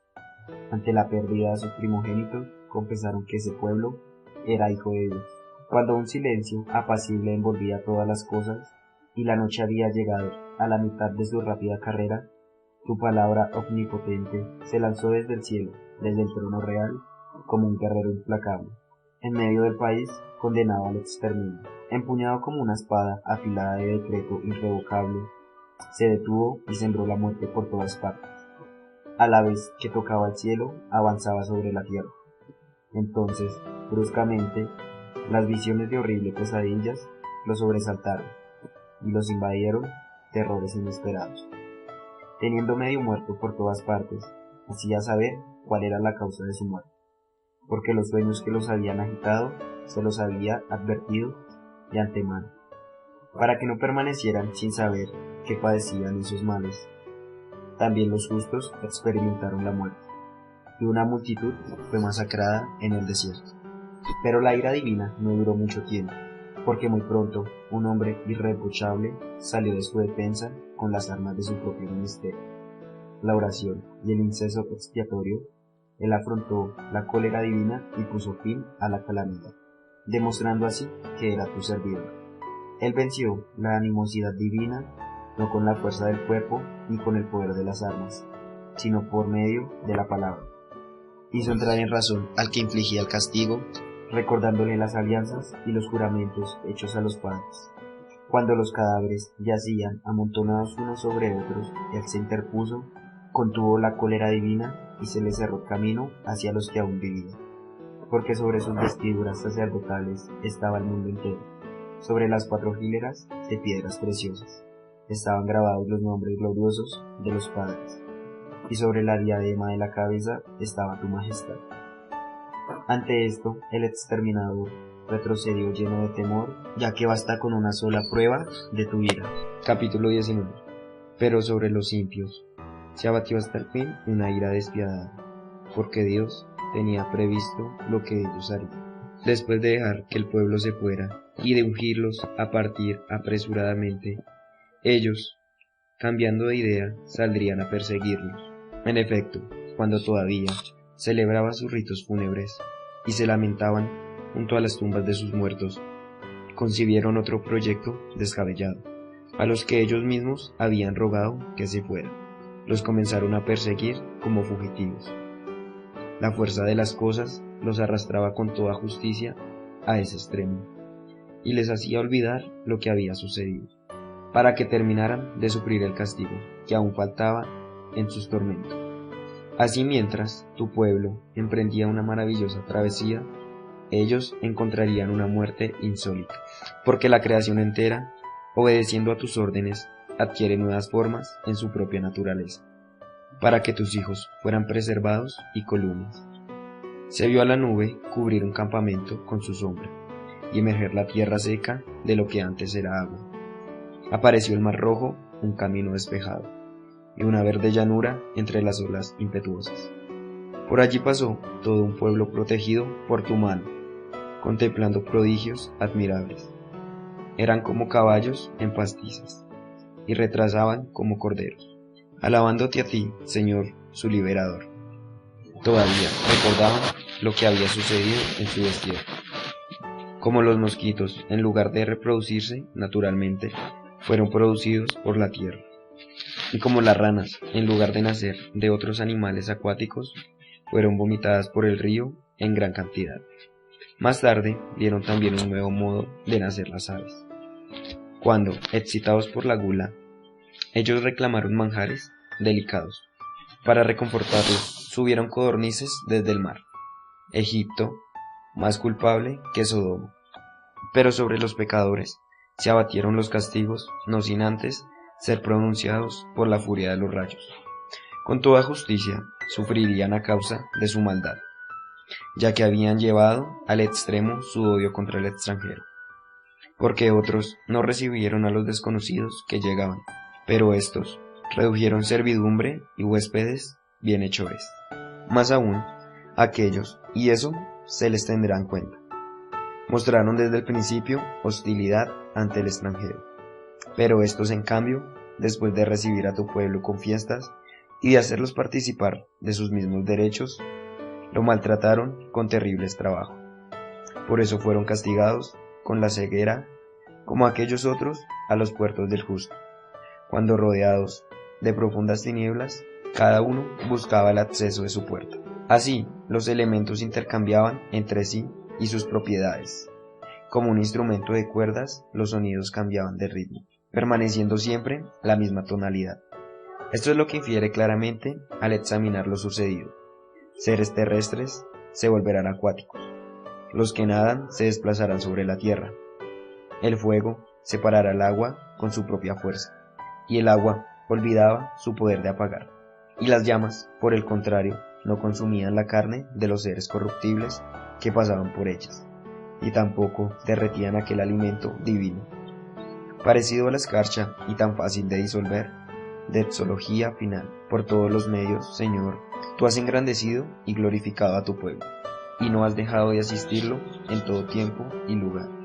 Ante la pérdida de sus primogénitos, confesaron que ese pueblo era hijo de Dios. Cuando un silencio apacible envolvía todas las cosas, y la noche había llegado a la mitad de su rápida carrera, tu palabra omnipotente se lanzó desde el cielo, desde el trono real, como un guerrero implacable. En medio del país condenaba al exterminio. Empuñado como una espada afilada de decreto irrevocable, se detuvo y sembró la muerte por todas partes. A la vez que tocaba el cielo, avanzaba sobre la tierra. Entonces, bruscamente, las visiones de horribles pesadillas los sobresaltaron y los invadieron terrores inesperados. Teniendo medio muerto por todas partes, hacía saber cuál era la causa de su muerte, porque los sueños que los habían agitado se los había advertido de antemano, para que no permanecieran sin saber que padecían esos males. También los justos experimentaron la muerte, y una multitud fue masacrada en el desierto. Pero la ira divina no duró mucho tiempo, porque muy pronto un hombre irreprochable salió de su defensa con las armas de su propio ministerio, la oración y el incenso expiatorio. Él afrontó la cólera divina y puso fin a la calamidad, demostrando así que era tu servidor. Él venció la animosidad divina no con la fuerza del cuerpo ni con el poder de las armas, sino por medio de la palabra. Hizo entrar en razón al que infligía el castigo, recordándole las alianzas y los juramentos hechos a los padres. Cuando los cadáveres yacían amontonados unos sobre otros, él se interpuso, contuvo la cólera divina y se le cerró camino hacia los que aún vivían, porque sobre sus vestiduras sacerdotales estaba el mundo entero. Sobre las 4 hileras de piedras preciosas estaban grabados los nombres gloriosos de los padres, y sobre la diadema de la cabeza estaba tu majestad. Ante esto, el exterminador retrocedió lleno de temor, ya que basta con una sola prueba de tu ira. Capítulo 19. Pero sobre los impios se abatió hasta el fin una ira despiadada, porque Dios tenía previsto lo que ellos harían. Después de dejar que el pueblo se fuera y de ungirlos a partir apresuradamente, ellos, cambiando de idea, saldrían a perseguirlos. En efecto, cuando todavía celebraban sus ritos fúnebres y se lamentaban junto a las tumbas de sus muertos, concibieron otro proyecto descabellado, a los que ellos mismos habían rogado que se fueran. Los comenzaron a perseguir como fugitivos. La fuerza de las cosas los arrastraba con toda justicia a ese extremo, y les hacía olvidar lo que había sucedido, para que terminaran de sufrir el castigo que aún faltaba en sus tormentos. Así, mientras tu pueblo emprendía una maravillosa travesía, ellos encontrarían una muerte insólita, porque la creación entera, obedeciendo a tus órdenes, adquiere nuevas formas en su propia naturaleza, para que tus hijos fueran preservados y columnas. Se vio a la nube cubrir un campamento con su sombra, y emerger la tierra seca de lo que antes era agua. Apareció el mar rojo, un camino despejado, y una verde llanura entre las olas impetuosas. Por allí pasó todo un pueblo protegido por tu mano, contemplando prodigios admirables. eran como caballos en pastizas, y retrasaban como corderos, alabándote a ti, Señor, su liberador. Todavía recordaban lo que había sucedido en su destierro. Como los mosquitos, en lugar de reproducirse naturalmente, fueron producidos por la tierra. Y como las ranas, en lugar de nacer de otros animales acuáticos, fueron vomitadas por el río en gran cantidad. Más tarde vieron también un nuevo modo de nacer las aves. Cuando, excitados por la gula, ellos reclamaron manjares delicados. Para reconfortarlos, subieron codornices desde el mar. Egipto, más culpable que Sodoma. Pero sobre los pecadores se abatieron los castigos, no sin antes ser pronunciados por la furia de los rayos. Con toda justicia sufrirían a causa de su maldad, ya que habían llevado al extremo su odio contra el extranjero. Porque otros no recibieron a los desconocidos que llegaban, pero estos redujeron servidumbre y huéspedes bienhechores. Más aún, aquellos, y eso se les tendrá en cuenta, mostraron desde el principio hostilidad ante el extranjero. Pero estos, en cambio, después de recibir a tu pueblo con fiestas y de hacerlos participar de sus mismos derechos, lo maltrataron con terribles trabajos. Por eso fueron castigados con la ceguera, como aquellos otros a los puertos del justo, cuando rodeados de profundas tinieblas, cada uno buscaba el acceso de su puerta. Así, los elementos intercambiaban entre sí y sus propiedades. Como un instrumento de cuerdas, los sonidos cambiaban de ritmo, permaneciendo siempre la misma tonalidad. Esto es lo que infiere claramente al examinar lo sucedido. Seres terrestres se volverán acuáticos. Los que nadan se desplazarán sobre la tierra. El fuego separará el agua con su propia fuerza, y el agua olvidaba su poder de apagar. Y las llamas, por el contrario, no consumían la carne de los seres corruptibles que pasaban por ellas, y tampoco derretían aquel alimento divino. Parecido a la escarcha y tan fácil de disolver, de exología final, por todos los medios, Señor, tú has engrandecido y glorificado a tu pueblo, y no has dejado de asistirlo en todo tiempo y lugar.